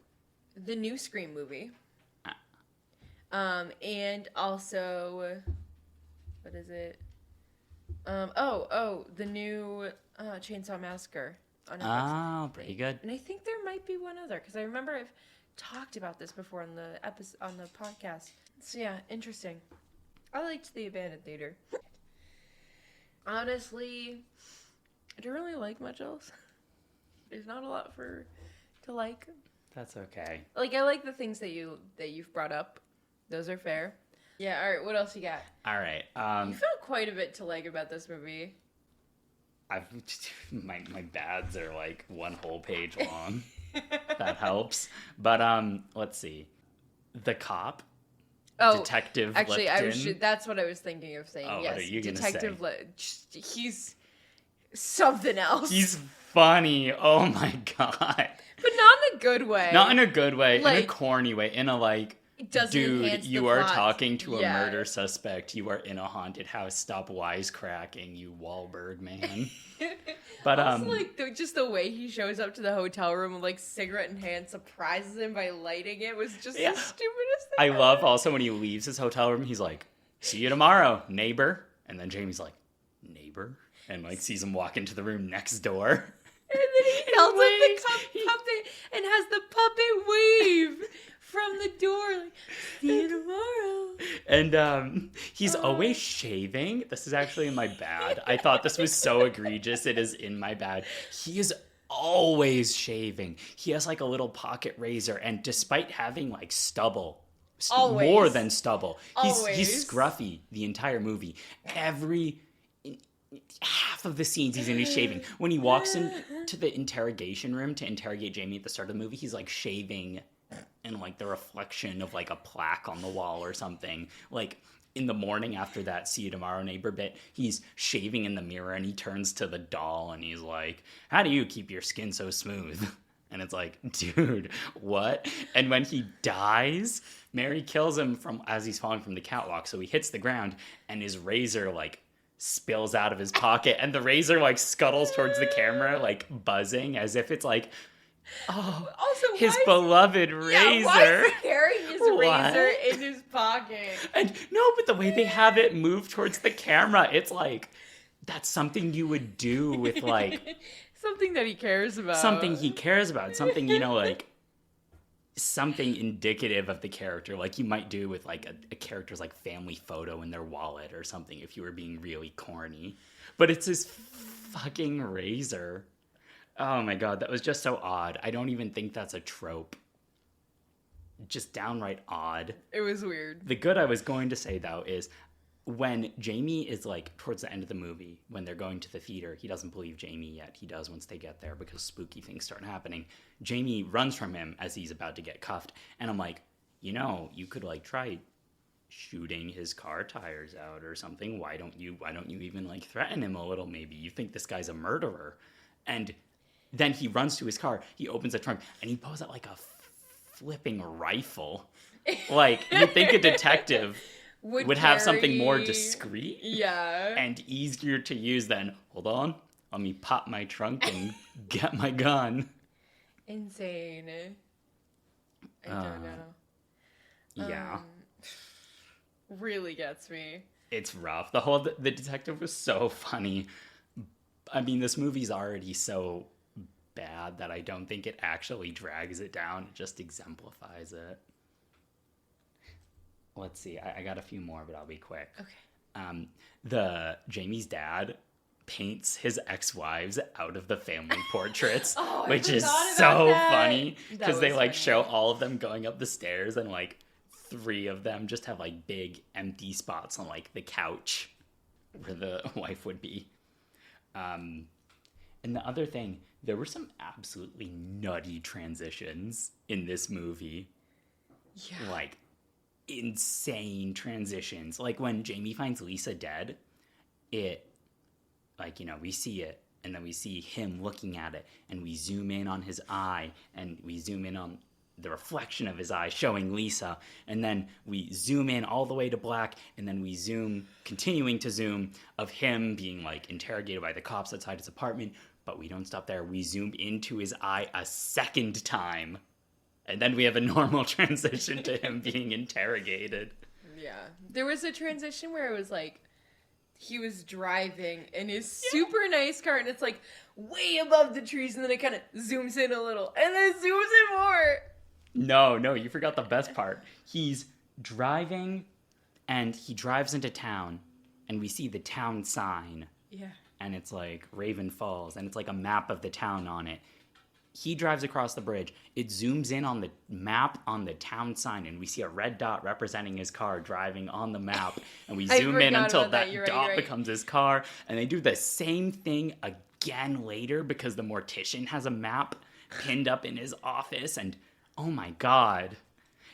The new Scream movie. And also, what is it? The new Chainsaw Massacre on Netflix. Oh, pretty good. And I think there might be one other, because I remember I've talked about this before on the podcast. So yeah, interesting. I liked the abandoned theater. Honestly, I don't really like much else. There's not a lot to like. That's okay. Like, I like the things that you've brought up. Those are fair. Yeah, all right, what else you got? All right. You found quite a bit to like about this movie. My bads are like one whole page long. That helps. But let's see. The cop, Detective actually, Lipton. that's what I was thinking of saying. Oh, yes, what are you Detective gonna say? He's something else. He's funny. Oh my god. But not in a good way. Not in a good way. Like, in a corny way. In a like. Dude, you are talking to a murder suspect. You are in a haunted house. Stop wisecracking, you Wahlberg man. But also, like just the way he shows up to the hotel room with like cigarette in hand, surprises him by lighting it was just the stupidest thing. I love also when he leaves his hotel room, he's like, "See you tomorrow, neighbor." And then Jamie's like, "Neighbor," and like sees him walk into the room next door. And then he melts up the puppet and has the puppet wave from the door, like, "See you tomorrow." And he's always shaving. This is actually in my bad. I thought this was so egregious. It is in my bad. He is always shaving. He has like a little pocket razor, and despite having like stubble, more than stubble, he's scruffy the entire movie. Half of the scenes he's in, he's shaving. When he walks into the interrogation room to interrogate Jamie at the start of the movie, he's like shaving and like the reflection of like a plaque on the wall or something. Like in the morning after that "See you tomorrow, neighbor" bit, he's shaving in the mirror and he turns to the doll and he's like, "How do you keep your skin so smooth?" And it's like, dude, what? And when he dies, Mary kills him as he's falling from the catwalk. So he hits the ground and his razor like spills out of his pocket and the razor like scuttles towards the camera, like buzzing as if it's like, oh, also, his beloved razor. Yeah, why is he carrying his razor in his pocket? And no, but the way they have it move towards the camera, it's like, that's something you would do with like... something that he cares about. Something he cares about. Something, like... something indicative of the character, like you might do with like a character's like family photo in their wallet or something if you were being really corny. But it's this fucking razor. Oh my god, that was just so odd. I don't even think that's a trope. Just downright odd. It was weird. The good I was going to say, though, is when Jamie is, like, towards the end of the movie, when they're going to the theater, he doesn't believe Jamie yet. He does once they get there because spooky things start happening. Jamie runs from him as he's about to get cuffed. And I'm like, you could, like, try shooting his car tires out or something. Why don't you even, like, threaten him a little, maybe? You think this guy's a murderer. And... then he runs to his car, he opens the trunk, and he pulls out like a flipping rifle. Like, you'd think a detective would have something more discreet. Yeah. And easier to use than, hold on, let me pop my trunk and get my gun. Insane. I don't know. Yeah. Really gets me. It's rough. The detective was so funny. I mean, this movie's already so bad that I don't think it actually drags it down. It just exemplifies it. Let's see. I got a few more, but I'll be quick. Okay. Jamie's dad paints his ex-wives out of the family portraits, oh, which is so funny because they like show all of them going up the stairs and like 3 of them just have like big empty spots on like the couch where the wife would be. And the other thing, there were some absolutely nutty transitions in this movie. Yeah. Like, insane transitions. Like, when Jamie finds Lisa dead, we see it, and then we see him looking at it, and we zoom in on his eye, and we zoom in on the reflection of his eye showing Lisa, and then we zoom in all the way to black, and then we continuing to zoom of him being like interrogated by the cops outside his apartment, but we don't stop there. We zoom into his eye a second time, and then we have a normal transition to him being interrogated. Yeah. There was a transition where it was like he was driving in his super nice car, and it's like way above the trees, and then it kind of zooms in a little, and then zooms in more. No, you forgot the best part. He's driving, and he drives into town, and we see the town sign. Yeah. And it's like Raven Falls, and it's like a map of the town on it. he drives across the bridge. It zooms in on the map on the town sign, and we see a red dot representing his car driving on the map. And we zoom in until that dot becomes his car. And they do the same thing again later because the mortician has a map pinned up in his office. And oh my God,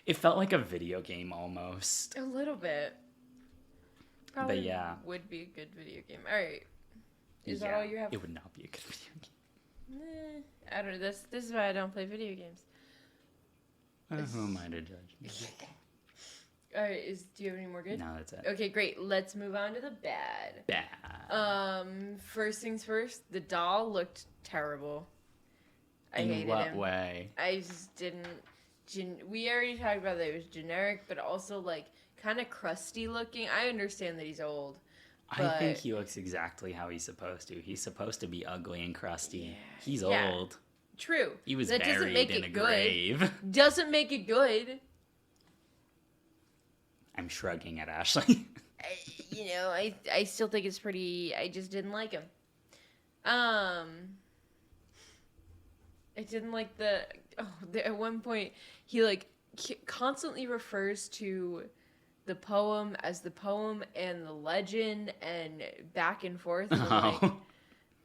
it felt like a video game almost. A little bit. Probably would be a good video game. All right. Is that all you have? It would not be a good video game. I don't know. This is why I don't play video games. Who am I to judge? All right. Do you have any more good? No, that's it. Okay, great. Let's move on to the bad. Bad. First things first. The doll looked terrible. I hated him. In what way? I just didn't. We already talked about that it was generic, but also like kind of crusty looking. I understand that he's old. I think he looks exactly how he's supposed to. He's supposed to be ugly and crusty. Yeah. He's old. True. He was buried in a grave. Doesn't make it good. I'm shrugging at Ashley. I still think it's pretty... I just didn't like him. I didn't like at one point, he constantly refers to the poem as the poem and the legend and back and forth. And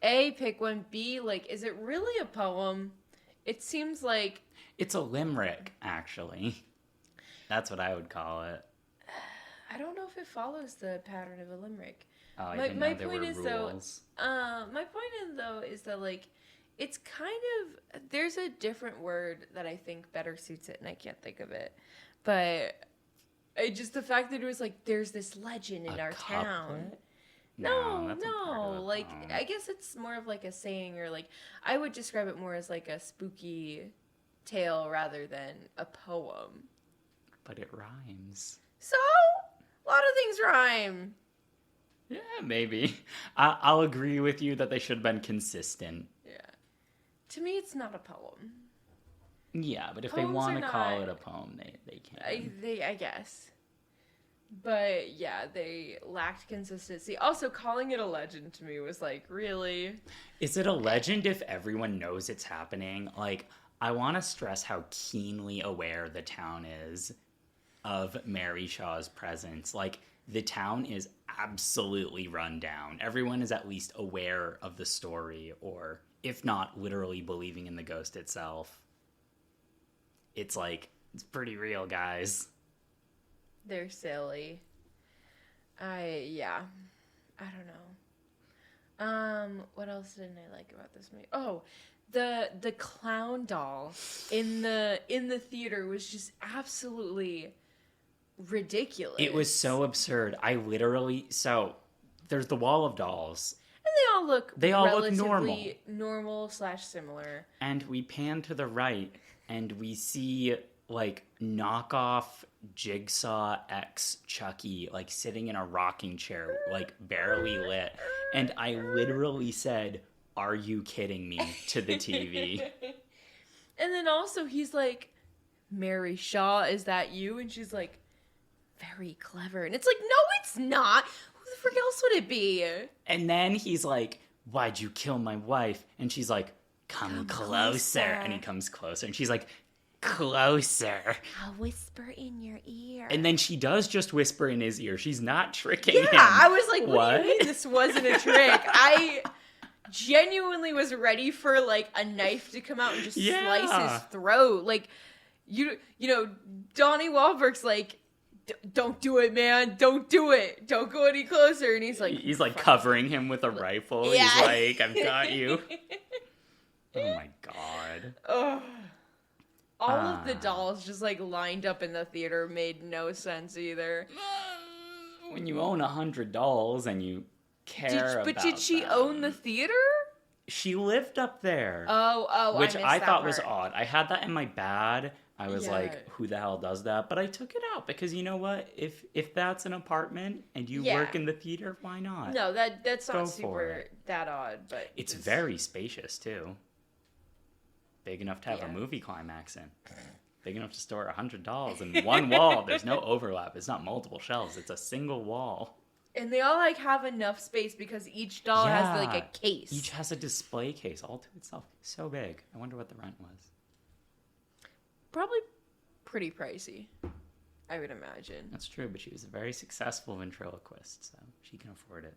A, pick one. B, is it really a poem? It seems like... It's a limerick, actually. That's what I would call it. I don't know if it follows the pattern of a limerick. Oh, I didn't know there were rules. My point is that, it's kind of... There's a different word that I think better suits it, and I can't think of it. But... just the fact that it was there's this legend in our town. No. I guess it's more of a saying, or I would describe it more as a spooky tale rather than a poem. But it rhymes. So, a lot of things rhyme. Yeah, maybe. I'll agree with you that they should have been consistent. Yeah. To me, it's not a poem. Yeah, but if they want to call it a poem, they can. I guess. But, yeah, they lacked consistency. Also, calling it a legend to me was really? Is it a legend if everyone knows it's happening? I want to stress how keenly aware the town is of Mary Shaw's presence. The town is absolutely run down. Everyone is at least aware of the story, or if not literally believing in the ghost itself. It's it's pretty real, guys. They're silly. I don't know. What else didn't I like about this movie? Oh, the clown doll in the theater was just absolutely ridiculous. It was so absurd. There's the wall of dolls. And they all look normal/similar. And we pan to the right, and we see knockoff Jigsaw X Chucky sitting in a rocking chair, barely lit. And I literally said, "Are you kidding me?" to the TV. And then also he's "Mary Shaw, is that you?" And she's very clever. And it's no, it's not. Who the frick else would it be? And then he's "Why'd you kill my wife?" And she's come closer. And he comes closer. And she's closer. I'll whisper in your ear. And then she does just whisper in his ear. She's not tricking him. Yeah, I was what do you mean this wasn't a trick? I genuinely was ready for a knife to come out and just slice his throat. You know, Donnie Wahlberg's don't do it, man. Don't do it. Don't go any closer. And he's covering him with a rifle. Yeah. He's I've got you. Oh my God. Oh. All of the dolls just lined up in the theater made no sense either. When you own 100 dolls and you care about did she own the theater? She lived up there. Oh, which I thought part. Was odd. I had that in my bad. I was who the hell does that? But I took it out because you know what? If that's an apartment and you work in the theater, why not? No, that's not super that odd, but it's very spacious too. Big enough to have a movie climax in. Big enough to store 100 dolls in one wall. There's no overlap. It's not multiple shelves. It's a single wall. And they all like have enough space because each doll has like a case. Each has a display case all to itself. So big. I wonder what the rent was. Probably pretty pricey, I would imagine. That's true, but she was a very successful ventriloquist, so she can afford it.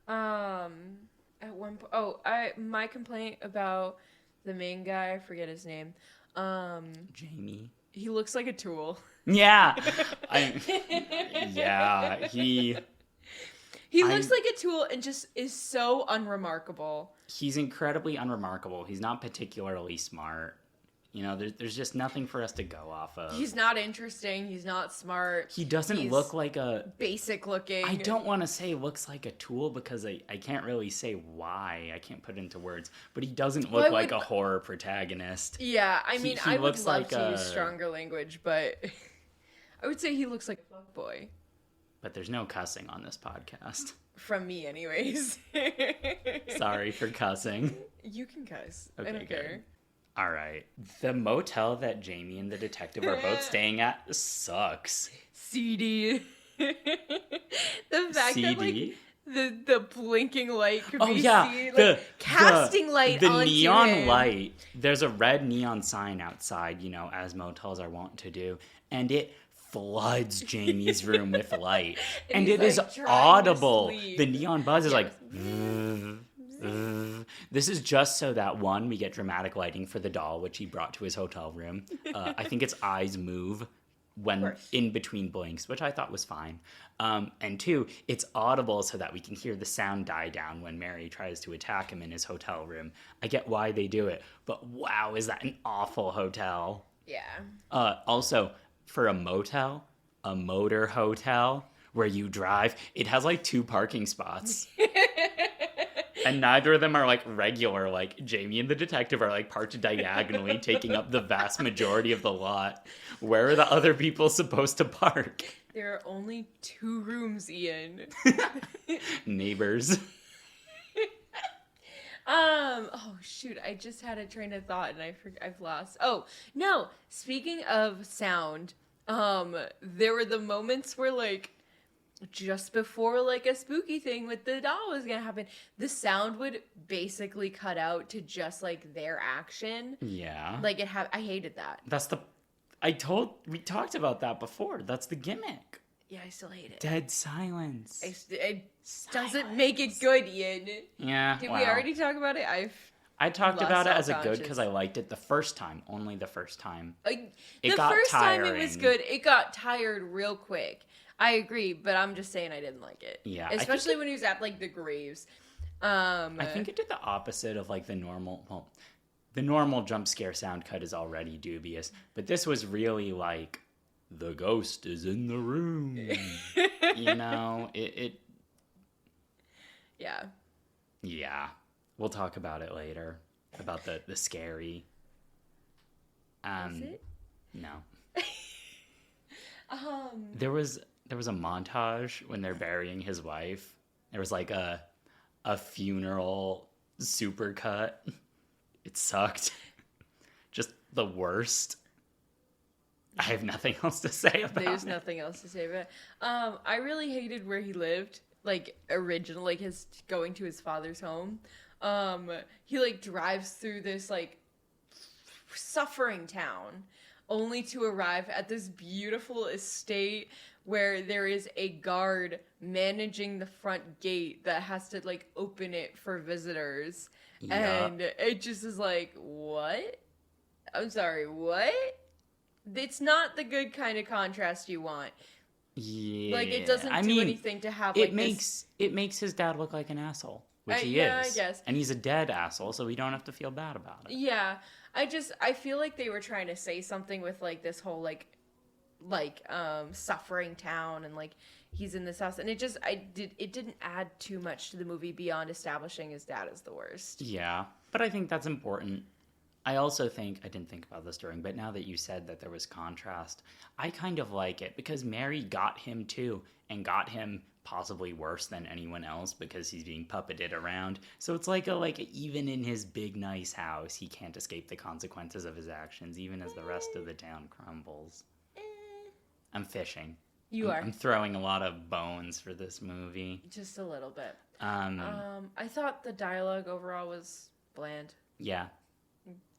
At one point, my complaint about the main guy, I forget his name. Jamie. He looks like a tool. Yeah. He looks like a tool and just is so unremarkable. He's incredibly unremarkable. He's not particularly smart. You know, there's just nothing for us to go off of. He's not interesting. He's not smart. He doesn't look like a... basic looking. I don't want to say looks like a tool because I can't really say why. I can't put it into words. But he doesn't look like a horror protagonist. Yeah, I mean, I would love to use stronger language, but I would say he looks like a fuckboy. But there's no cussing on this podcast. From me, anyways. Sorry for cussing. You can cuss. Okay, I don't care. All right. The motel that Jamie and the detective are both staying at sucks. CD. The fact that like the blinking light could be seen, like casting light onto neon him. light. There's a red neon sign outside, you know, as motels are wont to do, and it floods Jamie's room with light, and it is audible. The neon buzz is like. This is just so that, one, we get dramatic lighting for the doll, which he brought to his hotel room. I think its eyes move when in between blinks, which I thought was fine. And two, it's audible so that we can hear the sound die down when Mary tries to attack him in his hotel room. I get why they do it, but wow, is that an awful hotel. Yeah. Also, for a motel, a motor hotel where you drive, it has like 2 parking spots. And neither of them are, like, regular. Like, Jamie and the detective are, like, parked diagonally, taking up the vast majority of the lot. Where are the other people supposed to park? There are only 2 rooms, Ian. Neighbors. Oh, shoot. I just had a train of thought, and I've lost. Oh, no. Speaking of sound, there were the moments where, like, just before like a spooky thing with the doll was gonna happen, the sound would basically cut out to just like their action. Yeah. Like I hated that. We talked about that before. That's the gimmick. Yeah, I still hate it. Dead silence. It doesn't make it good, Ian. Yeah. Did we already talk about it? I talked about it as a good because I liked it the first time. Only the first time. The first time it was good. It got tired real quick. I agree, but I'm just saying I didn't like it. Yeah. Especially when he was at, like, the graves. I think it did the opposite of, like, the normal jump scare sound cut is already dubious, but this was really, like, the ghost is in the room. You know, it... Yeah. Yeah. We'll talk about it later, about the scary. Is it? No. There was a montage when they're burying his wife. There was like a funeral supercut. It sucked. Just the worst. I have nothing else to say about it. There's nothing else to say about it. I really hated where he lived. Like originally, like his going to his father's home. He like drives through this like suffering town, only to arrive at this beautiful estate where there is a guard managing the front gate that has to like open it for visitors. Yeah. And it just is like, what? I'm sorry, what? It's not the good kind of contrast you want. Yeah. Like it doesn't do anything to have like it makes his dad look like an asshole, which he is. Yeah, I guess. And he's a dead asshole, so we don't have to feel bad about it. Yeah. I feel like they were trying to say something with like this whole like suffering town and like he's in this house and it didn't add too much to the movie beyond establishing his dad as the worst. Yeah, but I think that's important. I also think, I didn't think about this during, but now that you said that there was contrast, I kind of like it because Mary got him too and got him possibly worse than anyone else because he's being puppeted around. So it's like even in his big nice house, he can't escape the consequences of his actions, even as the rest of the town crumbles. I'm fishing. I'm throwing a lot of bones for this movie. Just a little bit. I thought the dialogue overall was bland. Yeah.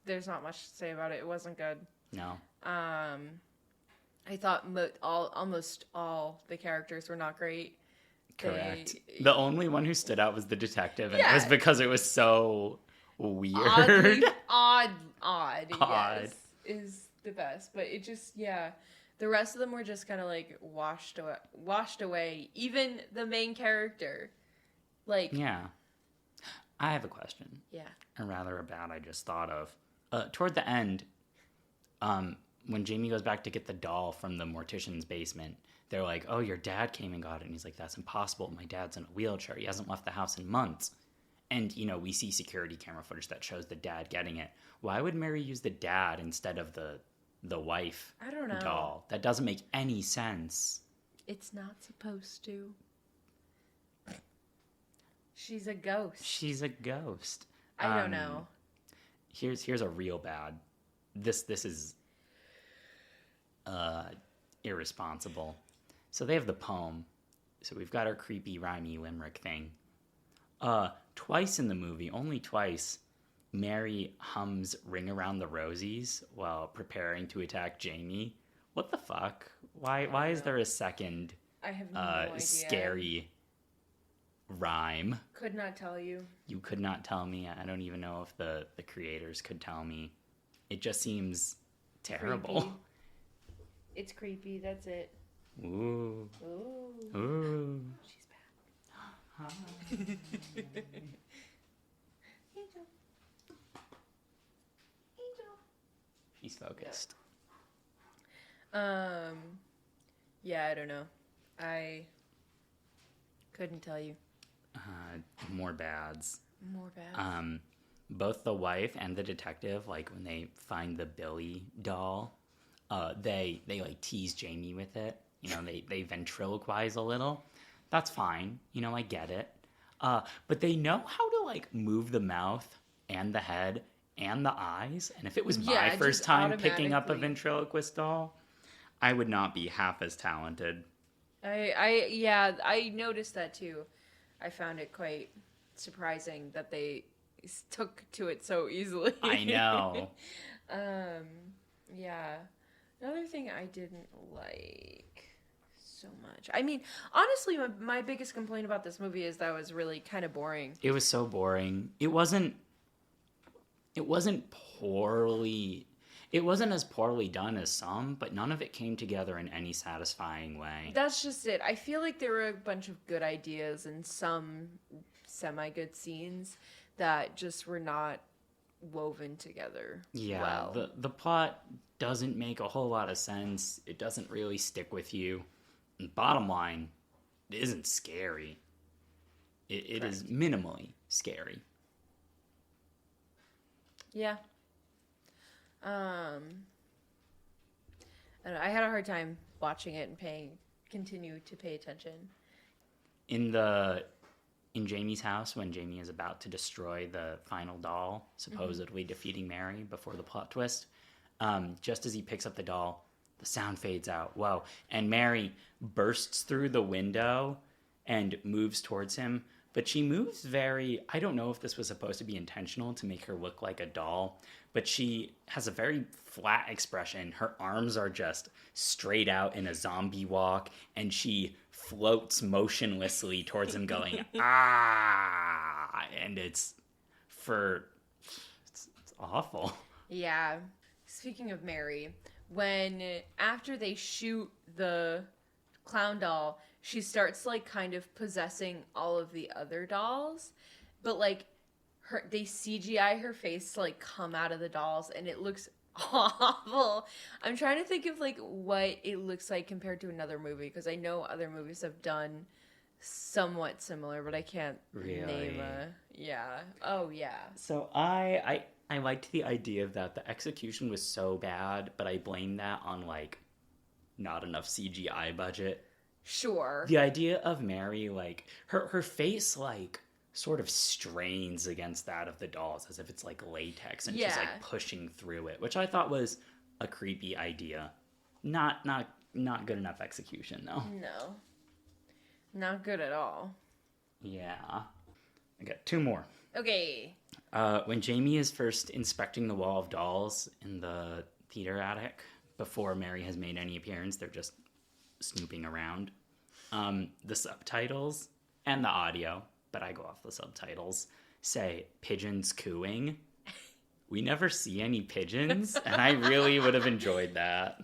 There's not much to say about it. It wasn't good. No. I thought almost all the characters were not great. Correct. The only one who stood out was the detective, and it was because it was so weird. Odd. Yes, is the best. But it just, the rest of them were just kind of like washed away. Even the main character, like. Yeah. I have a question. Yeah. And rather a bad I just thought of. Toward the end, when Jamie goes back to get the doll from the mortician's basement, they're like, oh, your dad came and got it. And he's like, that's impossible. My dad's in a wheelchair. He hasn't left the house in months. And, we see security camera footage that shows the dad getting it. Why would Mary use the dad instead of the wife I don't know. doll? That doesn't make any sense. It's not supposed to. She's a ghost. I don't know. Here's a real bad. This is irresponsible. So they have the poem. So we've got our creepy rhymey limerick thing. Twice in the movie, only twice, Mary hums Ring Around the Rosies while preparing to attack Jamie. What the fuck? Why is there a second I have no idea. Scary rhyme? Could not tell you. You could not tell me. I don't even know if the creators could tell me. It just seems terrible. Creepy. It's creepy, that's it. Ooh. Ooh. Ooh. She's back. Angel. She's focused. Yeah, I don't know. I couldn't tell you. More bads. More bads. Both the wife and the detective, like when they find the Billy doll, they like tease Jamie with it. They ventriloquize a little. That's fine. I get it. But they know how to like move the mouth and the head and the eyes. And if it was my first time picking up a ventriloquist doll, I would not be half as talented. I noticed that too. I found it quite surprising that they took to it so easily. I know. Yeah. Another thing I didn't like so much. I mean, honestly, my biggest complaint about this movie is that it was really kind of boring. It was so boring. It wasn't as poorly done as some, but none of it came together in any satisfying way. That's just it. I feel like there were a bunch of good ideas and some semi-good scenes that just were not woven together. Yeah, well. The plot doesn't make a whole lot of sense. It doesn't really stick with you. And bottom line, it isn't scary. It is minimally scary. Yeah. I don't know, I had a hard time watching it and continue to pay attention. In Jamie's house, when Jamie is about to destroy the final doll, supposedly defeating Mary before the plot twist, just as he picks up the doll, the sound fades out. Whoa. And Mary bursts through the window and moves towards him. But she moves I don't know if this was supposed to be intentional to make her look like a doll, but she has a very flat expression. Her arms are just straight out in a zombie walk, and she floats motionlessly towards him going, ah! And it's awful. Yeah. Speaking of Mary, after they shoot the clown doll, she starts like kind of possessing all of the other dolls, but like they CGI her face to like come out of the dolls, and it looks awful. I'm trying to think of like what it looks like compared to another movie, because I know other movies have done somewhat similar, but I can't name a. Yeah. Oh yeah. So I liked the idea of that. The execution was so bad, but I blame that on like not enough CGI budget. Sure. The idea of Mary, like, her face, like, sort of strains against that of the dolls as if it's, like, latex, and she's, like, pushing through it, which I thought was a creepy idea. Not Not good enough execution, though. No. Not good at all. Yeah. I got 2 more. Okay. When Jamie is first inspecting the wall of dolls in the theater attic, before Mary has made any appearance, they're just snooping around. The subtitles and the audio, but I go off the subtitles, say pigeons cooing. We never see any pigeons, and I really would have enjoyed that.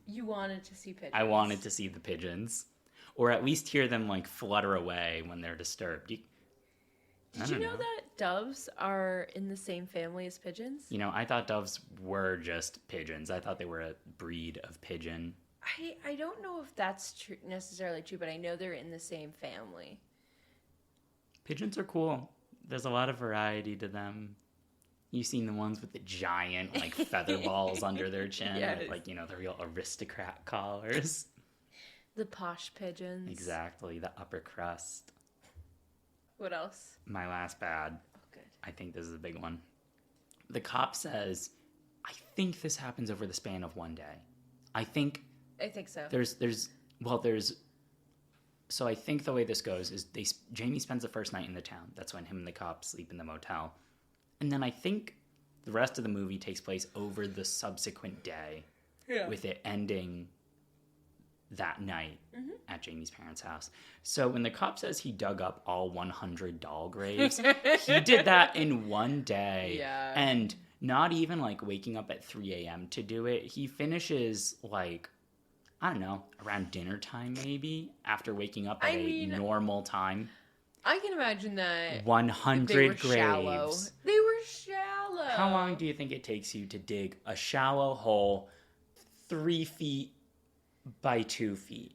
You wanted to see pigeons. I wanted to see the pigeons. Or at least hear them, like, flutter away when they're disturbed. Did you know that doves are in the same family as pigeons? You know, I thought doves were just pigeons. I thought they were a breed of pigeon. I don't know if that's necessarily true, but I know they're in the same family. Pigeons are cool. There's a lot of variety to them. You've seen the ones with the giant, like, feather balls under their chin. Yes. With, like, you know, the real aristocrat collars. The posh pigeons. Exactly. The upper crust. What else? My last bad. Oh, good. I think this is a big one. The cop says, I think this happens over the span of one day. I think so. So I think the way this goes is Jamie spends the first night in the town. That's when him and the cop sleep in the motel. And then I think the rest of the movie takes place over the subsequent day. Yeah. With it ending that night at Jamie's parents' house. So when the cop says he dug up all 100 doll graves, he did that in one day. Yeah. And not even like waking up at 3 a.m. to do it. He finishes like, I don't know, around dinner time maybe, after waking up at a normal time. I can imagine that 100 they were graves. Shallow. They were shallow. How long do you think it takes you to dig a shallow hole 3 feet by 2 feet?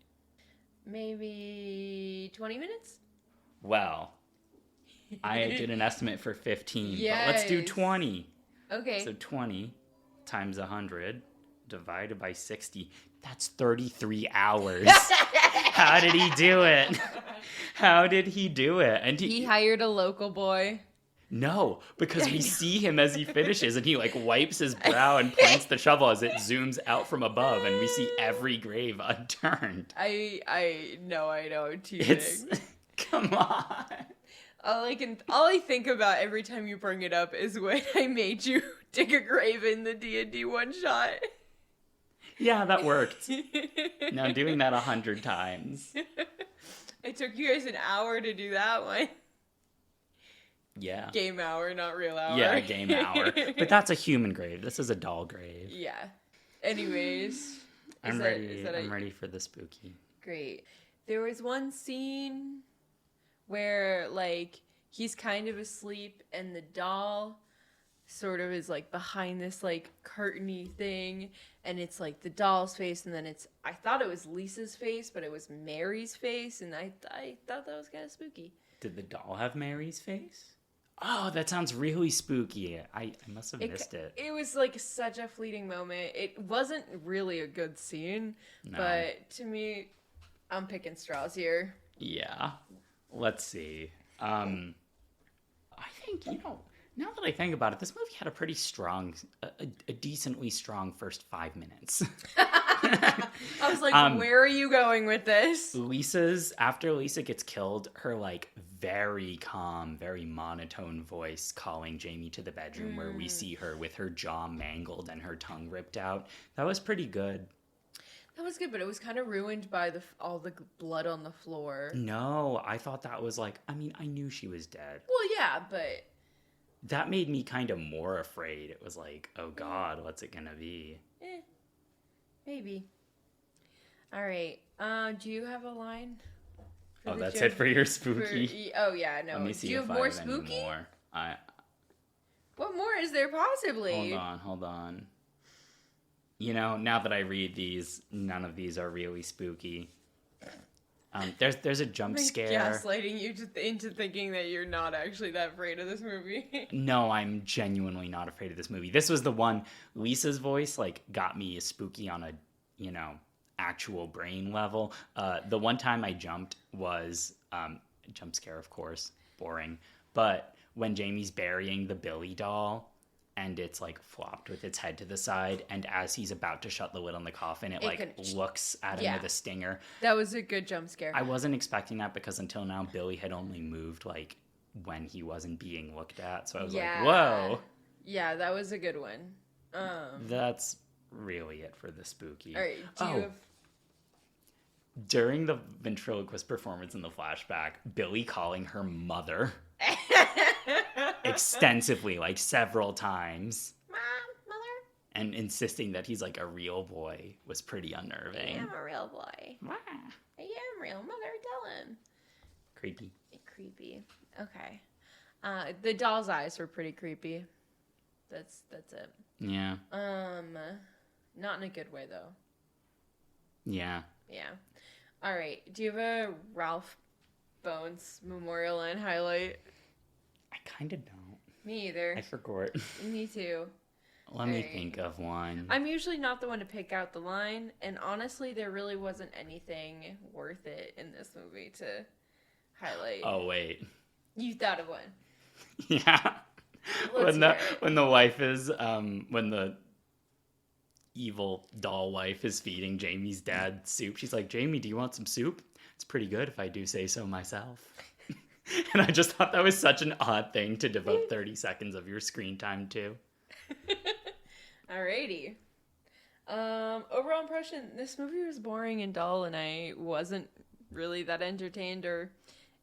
Maybe 20 minutes? Well, I did an estimate for 15, yes. But let's do 20. Okay. So 20 times 100 divided by 60. That's 33 hours. How did he do it? How did he do it? And he hired a local boy. No, because we see him as he finishes and he like wipes his brow and points the shovel as it zooms out from above and we see every grave unturned. I know I'm teasing. Come on. All I think about every time you bring it up is when I made you dig a grave in the D&D one shot. Yeah, that worked. Now doing that 100 times. It took you guys an hour to do that one. Yeah. Game hour, not real hour. Yeah, game hour. But that's a human grave. This is a doll grave. Yeah. Anyways. I'm ready for the spooky. Great. There was one scene where, like, he's kind of asleep and the doll sort of is, like, behind this, like, curtain-y thing. And it's, like, the doll's face and then I thought it was Lisa's face, but it was Mary's face. And I thought that was kind of spooky. Did the doll have Mary's face? Oh, that sounds really spooky. I must have missed it. It was like such a fleeting moment. It wasn't really a good scene, but to me, I'm picking straws here. Yeah. Let's see. I think, now that I think about it, this movie had a pretty strong, a decently strong first 5 minutes. I was like, where are you going with this? After Lisa gets killed, her like very calm, very monotone voice calling Jamie to the bedroom where we see her with her jaw mangled and her tongue ripped out. That was pretty good. That was good, but it was kind of ruined by all the blood on the floor. No, I thought that was like, I knew she was dead. Well, yeah, but that made me kind of more afraid. It was like, oh God, what's it gonna be? Maybe. All right. Do you have a line? Oh, that's it for your spooky? Oh, yeah, no. Let me see Do you have more spooky? More. What more is there possibly? Hold on. Now that I read these, none of these are really spooky. There's a jump scare. Gaslighting you into thinking that you're not actually that afraid of this movie. No, I'm genuinely not afraid of this movie. This was the one, Lisa's voice, like, got me spooky on a, actual brain level. The one time I jumped was, jump scare, of course, boring. But when Jamie's burying the Billy doll, and it's like flopped with its head to the side, and as he's about to shut the lid on the coffin, it looks at him with a stinger. That was a good jump scare. I wasn't expecting that because until now Billy had only moved like when he wasn't being looked at, so I was like, whoa. Yeah, that was a good one. That's really it for the spooky. All right, do you have... During the ventriloquist performance in the flashback, Billy calling her mother extensively, like several times. Mom, mother. And insisting that he's like a real boy was pretty unnerving. I am a real boy. Wow. I am real. Mother, tell him. Creepy. Creepy. Okay. The doll's eyes were pretty creepy. That's it. Yeah. Not in a good way though. Yeah. Yeah. All right. Do you have a Ralph Bones memorial line highlight? I kind of don't. Me either. I forgot. Me too. Let me think of one. I'm usually not the one to pick out the line, and honestly, there really wasn't anything worth it in this movie to highlight. Oh, wait. You thought of one. Yeah. When the wife is, when the evil doll wife is feeding Jamie's dad soup, she's like, Jamie, do you want some soup? It's pretty good if I do say so myself. And I just thought that was such an odd thing to devote 30 seconds of your screen time to. Alrighty. Overall impression, this movie was boring and dull, and I wasn't really that entertained or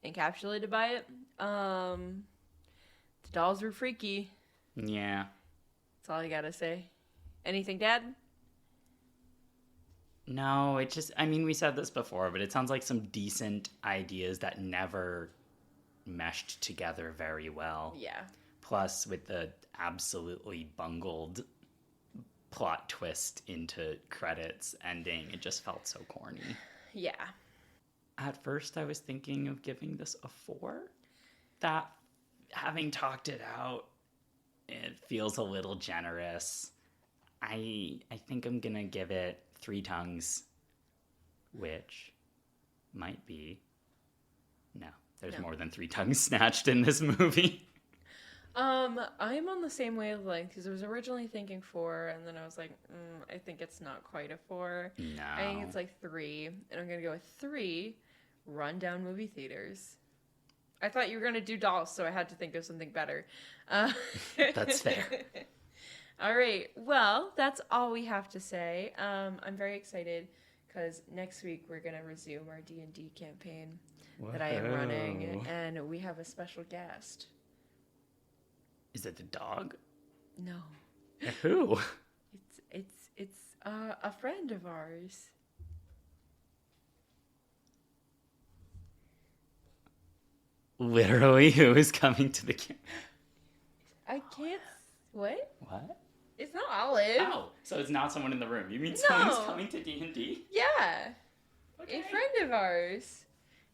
encapsulated by it. The dolls were freaky. Yeah. That's all I gotta say. Anything, Dad? No, it just, I mean, we said this before, but it sounds like some decent ideas that never meshed together very well. Yeah. Plus, with the absolutely bungled plot twist into credits ending, it just felt so corny. Yeah. At first, I was thinking of giving this a 4. That, having talked it out, it feels a little generous. I think I'm gonna give it 3 tongues, which might be... No, there's more than 3 tongues snatched in this movie. I'm on the same wavelength because I was originally thinking 4, and then I was like, I think it's not quite a 4. No. I think it's like 3, and I'm gonna go with 3 rundown movie theaters. I thought you were gonna do dolls, so I had to think of something better. That's fair. All right. Well, that's all we have to say. I'm very excited because next week we're going to resume our D&D campaign that I am running, and we have a special guest. Is it the dog? No. Who? It's a friend of ours. Literally, who is coming to the camp? I can't... What? What? It's not Olive. Oh, so it's not someone in the room. You mean someone's coming to D&D? Yeah. Okay. A friend of ours.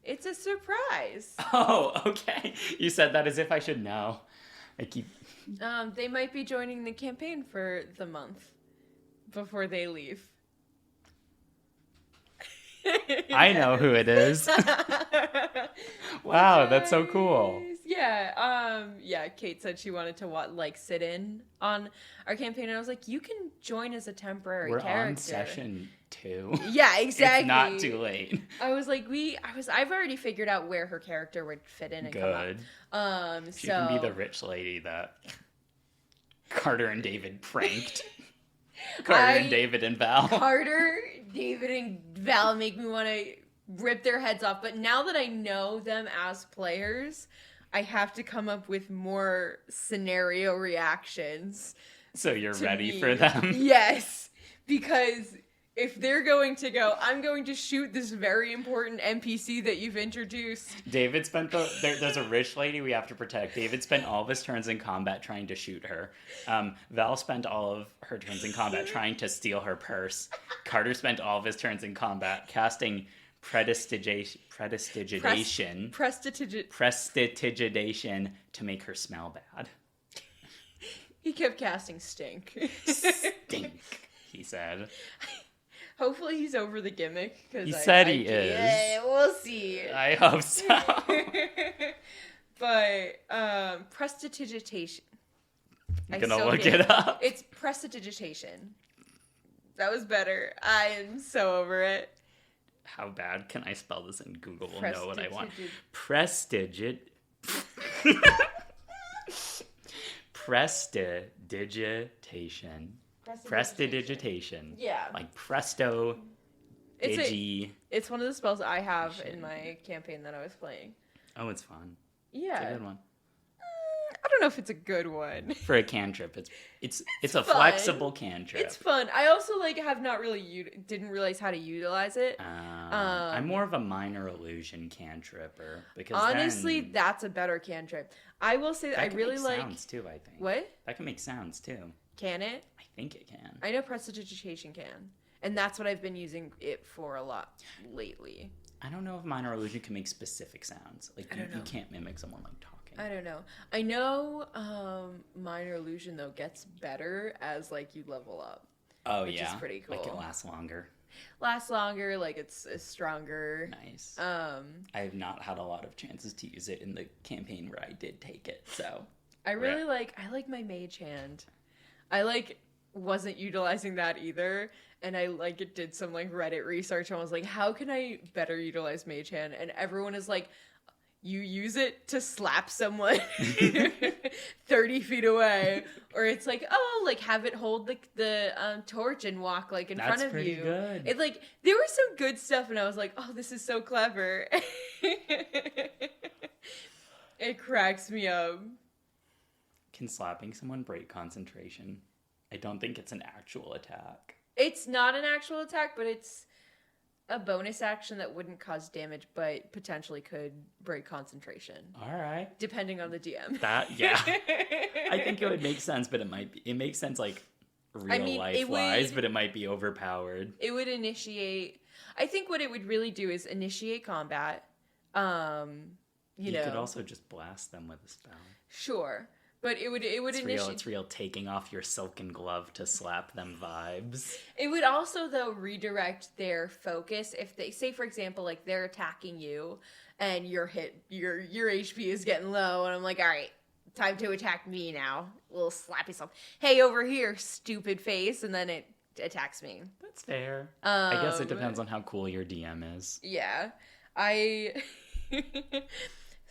It's a surprise. Oh, okay. You said that as if I should know. They might be joining the campaign for the month before they leave. I know who it is. Wow, that's so cool. Yeah, Kate said she wanted to sit in on our campaign, and I was like, you can join as a temporary character. We're on session 2. Yeah, exactly. It's not too late. I was like, I've already figured out where her character would fit in and Good. come up. She can be the rich lady that Carter and David pranked. David, and Val. Carter, David, and Val make me want to rip their heads off. But now that I know them as players, I have to come up with more scenario reactions. So you're ready for them? Yes. Because if they're going to go, I'm going to shoot this very important NPC that you've introduced. David spent there's a rich lady we have to protect. David spent all of his turns in combat trying to shoot her. Val spent all of her turns in combat trying to steal her purse. Carter spent all of his turns in combat casting prestidigitation to make her smell bad. He kept casting stink. Stink, he said. Hopefully he's over the gimmick. He said he is. Yeah, we'll see. I hope so. But prestidigitation. I'm gonna look it up. It's prestidigitation. That was better. I am so over it. How bad can I spell this? And Google will know what I want. Prestidigitation. Prestidigitation. Yeah. Like presto. It's one of the spells I have in my campaign that I was playing. Oh, it's fun. Yeah. It's a good one. I don't know if it's a good one. For a cantrip, it's a flexible cantrip. It's fun. I also didn't realize how to utilize it. I'm more of a minor illusion cantripper because honestly, that's a better cantrip. I will say that I really like sounds too. I think what that can make sounds too. Can it? I think it can. I know prestidigitation can, and that's what I've been using it for a lot lately. I don't know if minor illusion can make specific sounds. Like you can't mimic someone like talking. I don't know. I know minor illusion though gets better as like you level up. Oh which is pretty cool. Like it lasts longer. Like it's stronger. Nice. I have not had a lot of chances to use it in the campaign where I did take it. So I like my mage hand. I wasn't utilizing that either, and I did some Reddit research and was like, how can I better utilize mage hand? And everyone is like, you use it to slap someone 30 feet away, or it's have it hold the torch and walk in front of you. Good. It there was some good stuff, and I was like, oh, this is so clever. It cracks me up. Can slapping someone break concentration? I don't think it's an actual attack. It's not an actual attack, but it's a bonus action that wouldn't cause damage, but potentially could break concentration. All right. Depending on the DM. I think it would make sense, but it makes sense life-wise, but it might be overpowered. It would initiate... I think what it would really do is initiate combat. You could also just blast them with a spell. Sure. But it would initiate... It's real taking off your silken glove to slap them vibes. It would also, though, redirect their focus. If they, say, for example, they're attacking you and your HP is getting low, and I'm like, all right, time to attack me now. Little slappy stuff. Hey, over here, stupid face, and then it attacks me. That's fair. I guess it depends on how cool your DM is. Yeah.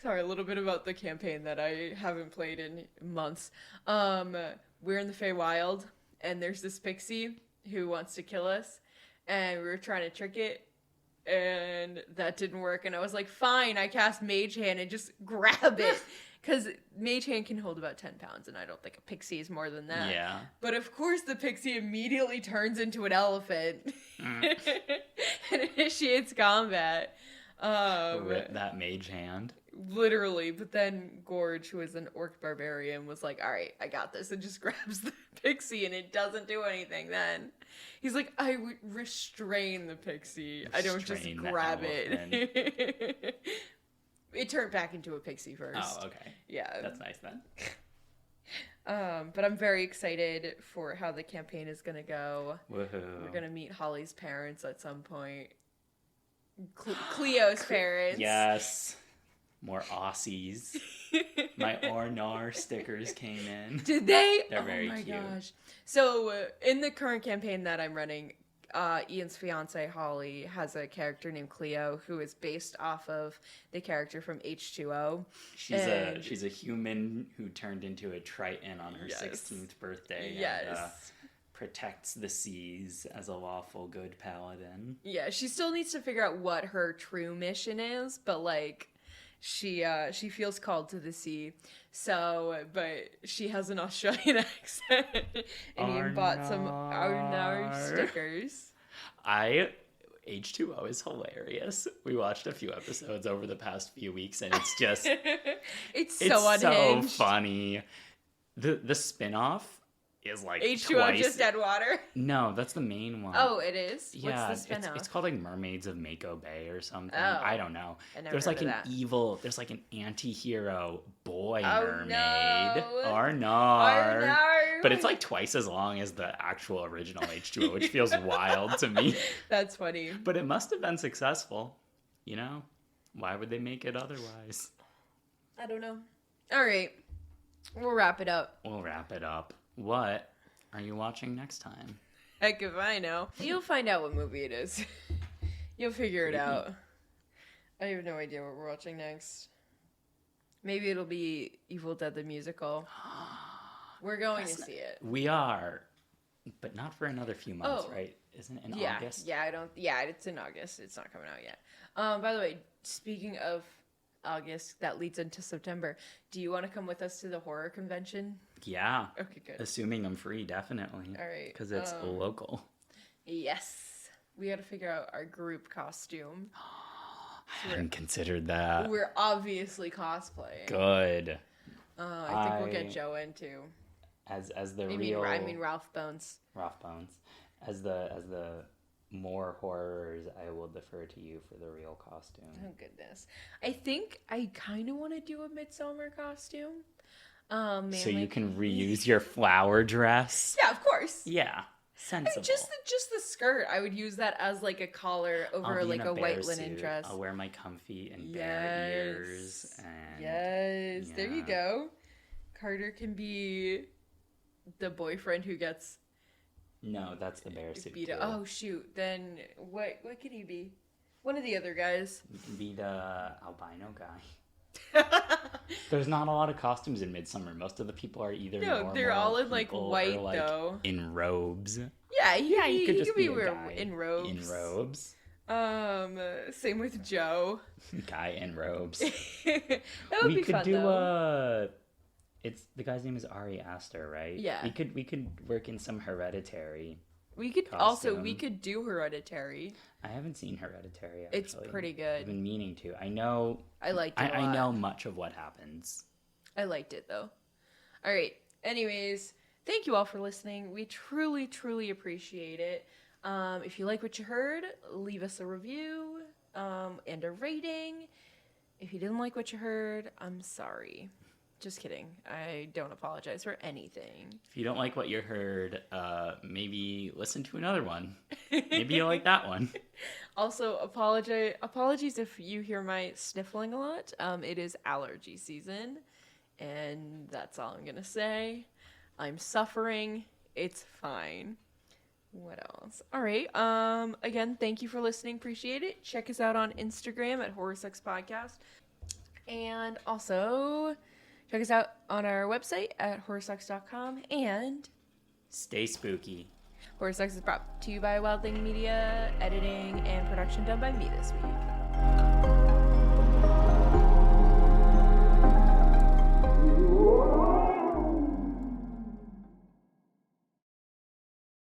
Sorry, a little bit about the campaign that I haven't played in months. We're in the Feywild, and there's this pixie who wants to kill us, and we were trying to trick it, and that didn't work, and I was like, fine, I cast Mage Hand and just grab it, because Mage Hand can hold about 10 pounds, and I don't think a pixie is more than that. Yeah. But of course the pixie immediately turns into an elephant and initiates combat. Rip that Mage Hand. Literally, but then Gorge, who is an orc barbarian, was like, all right, I got this, and just grabs the pixie, and it doesn't do anything then. He's like, I restrain the pixie. I don't just grab it. It turned back into a pixie first. Oh, okay. Yeah. That's nice then. But I'm very excited for how the campaign is going to go. Woohoo. We're going to meet Holly's parents at some point. Cleo's parents. Yes. More Aussies. My Ornar stickers came in. Did they? They're very cute. Oh my gosh. So, in the current campaign that I'm running, Ian's fiance, Holly, has a character named Cleo who is based off of the character from H2O. She's a human who turned into a Triton on her 16th birthday. Yes. And, protects the seas as a lawful good paladin. Yeah, she still needs to figure out what her true mission is, but she feels called to the sea. So, but she has an Australian accent, and Ian bought some Arnar stickers. H2O is hilarious. We watched a few episodes over the past few weeks, and it's just it's so unhinged. So funny. The spin-off is H2O twice. Just Dead Water. No, that's the main one. Oh, it is? Yeah, what's the spin-off? It's called Mermaids of Mako Bay or something. Oh, I don't know. There's there's an anti-hero boy mermaid. No. Arnar. But it's twice as long as the actual original H2O, which feels wild to me. That's funny. But it must have been successful. You know? Why would they make it otherwise? I don't know. All right. We'll wrap it up. What are you watching next time? Heck if I know. You'll find out what movie it is. You'll figure it out. I have no idea what we're watching next. Maybe it'll be Evil Dead the Musical. We're going to see it. We are, but not for another few months, right? Isn't it in August? Yeah, it's in August. It's not coming out yet. By the way, speaking of August, that leads into September. Do you want to come with us to the horror convention? Yeah. Okay, good. Assuming I'm free, definitely. All right. Because it's local. Yes. We got to figure out our group costume. I hadn't considered that. We're obviously cosplaying. Good. I think we'll get Joe in too. As the I mean Ralph Bones. Ralph Bones. As the more horrors, I will defer to you for the real costume. Oh goodness. I think I kind of want to do a Midsommar costume. So you can reuse your flower dress? Yeah, of course. Yeah. Sensible. I mean, just the skirt. I would use that as like a collar over like a white linen dress. I'll wear my comfy and bare ears. And, yes, there you go. Carter can be the boyfriend who gets. No, that's the bear suit. Too. Oh shoot! Then what could he be? One of the other guys. You can be the albino guy. There's not a lot of costumes in Midsommar. Most of the people are either they're all in like white though, in robes. Yeah, you could just be a guy in robes. In robes. Same with Joe. Guy in robes. That would be fun though. It's the guy's name is Ari Aster, right? Yeah. We could work in some Hereditary. We could do Hereditary. I haven't seen Hereditary, actually. It's pretty good. I've been meaning to. I know. I liked it a lot. I know much of what happens. I liked it, though. All right. Anyways, thank you all for listening. We truly, truly appreciate it. If you like what you heard, leave us a review and a rating. If you didn't like what you heard, I'm sorry. Just kidding. I don't apologize for anything. If you don't like what you heard, maybe listen to another one. Maybe you'll like that one. Also, apologies if you hear my sniffling a lot. It is allergy season, and that's all I'm gonna say. I'm suffering. It's fine. What else? All right. Again, thank you for listening. Appreciate it. Check us out on Instagram at Horror Sex Podcast, and also check us out on our website at horrorsucks.com, and stay spooky. Horror Sex is brought to you by Wild Thing Media, editing and production done by me this week.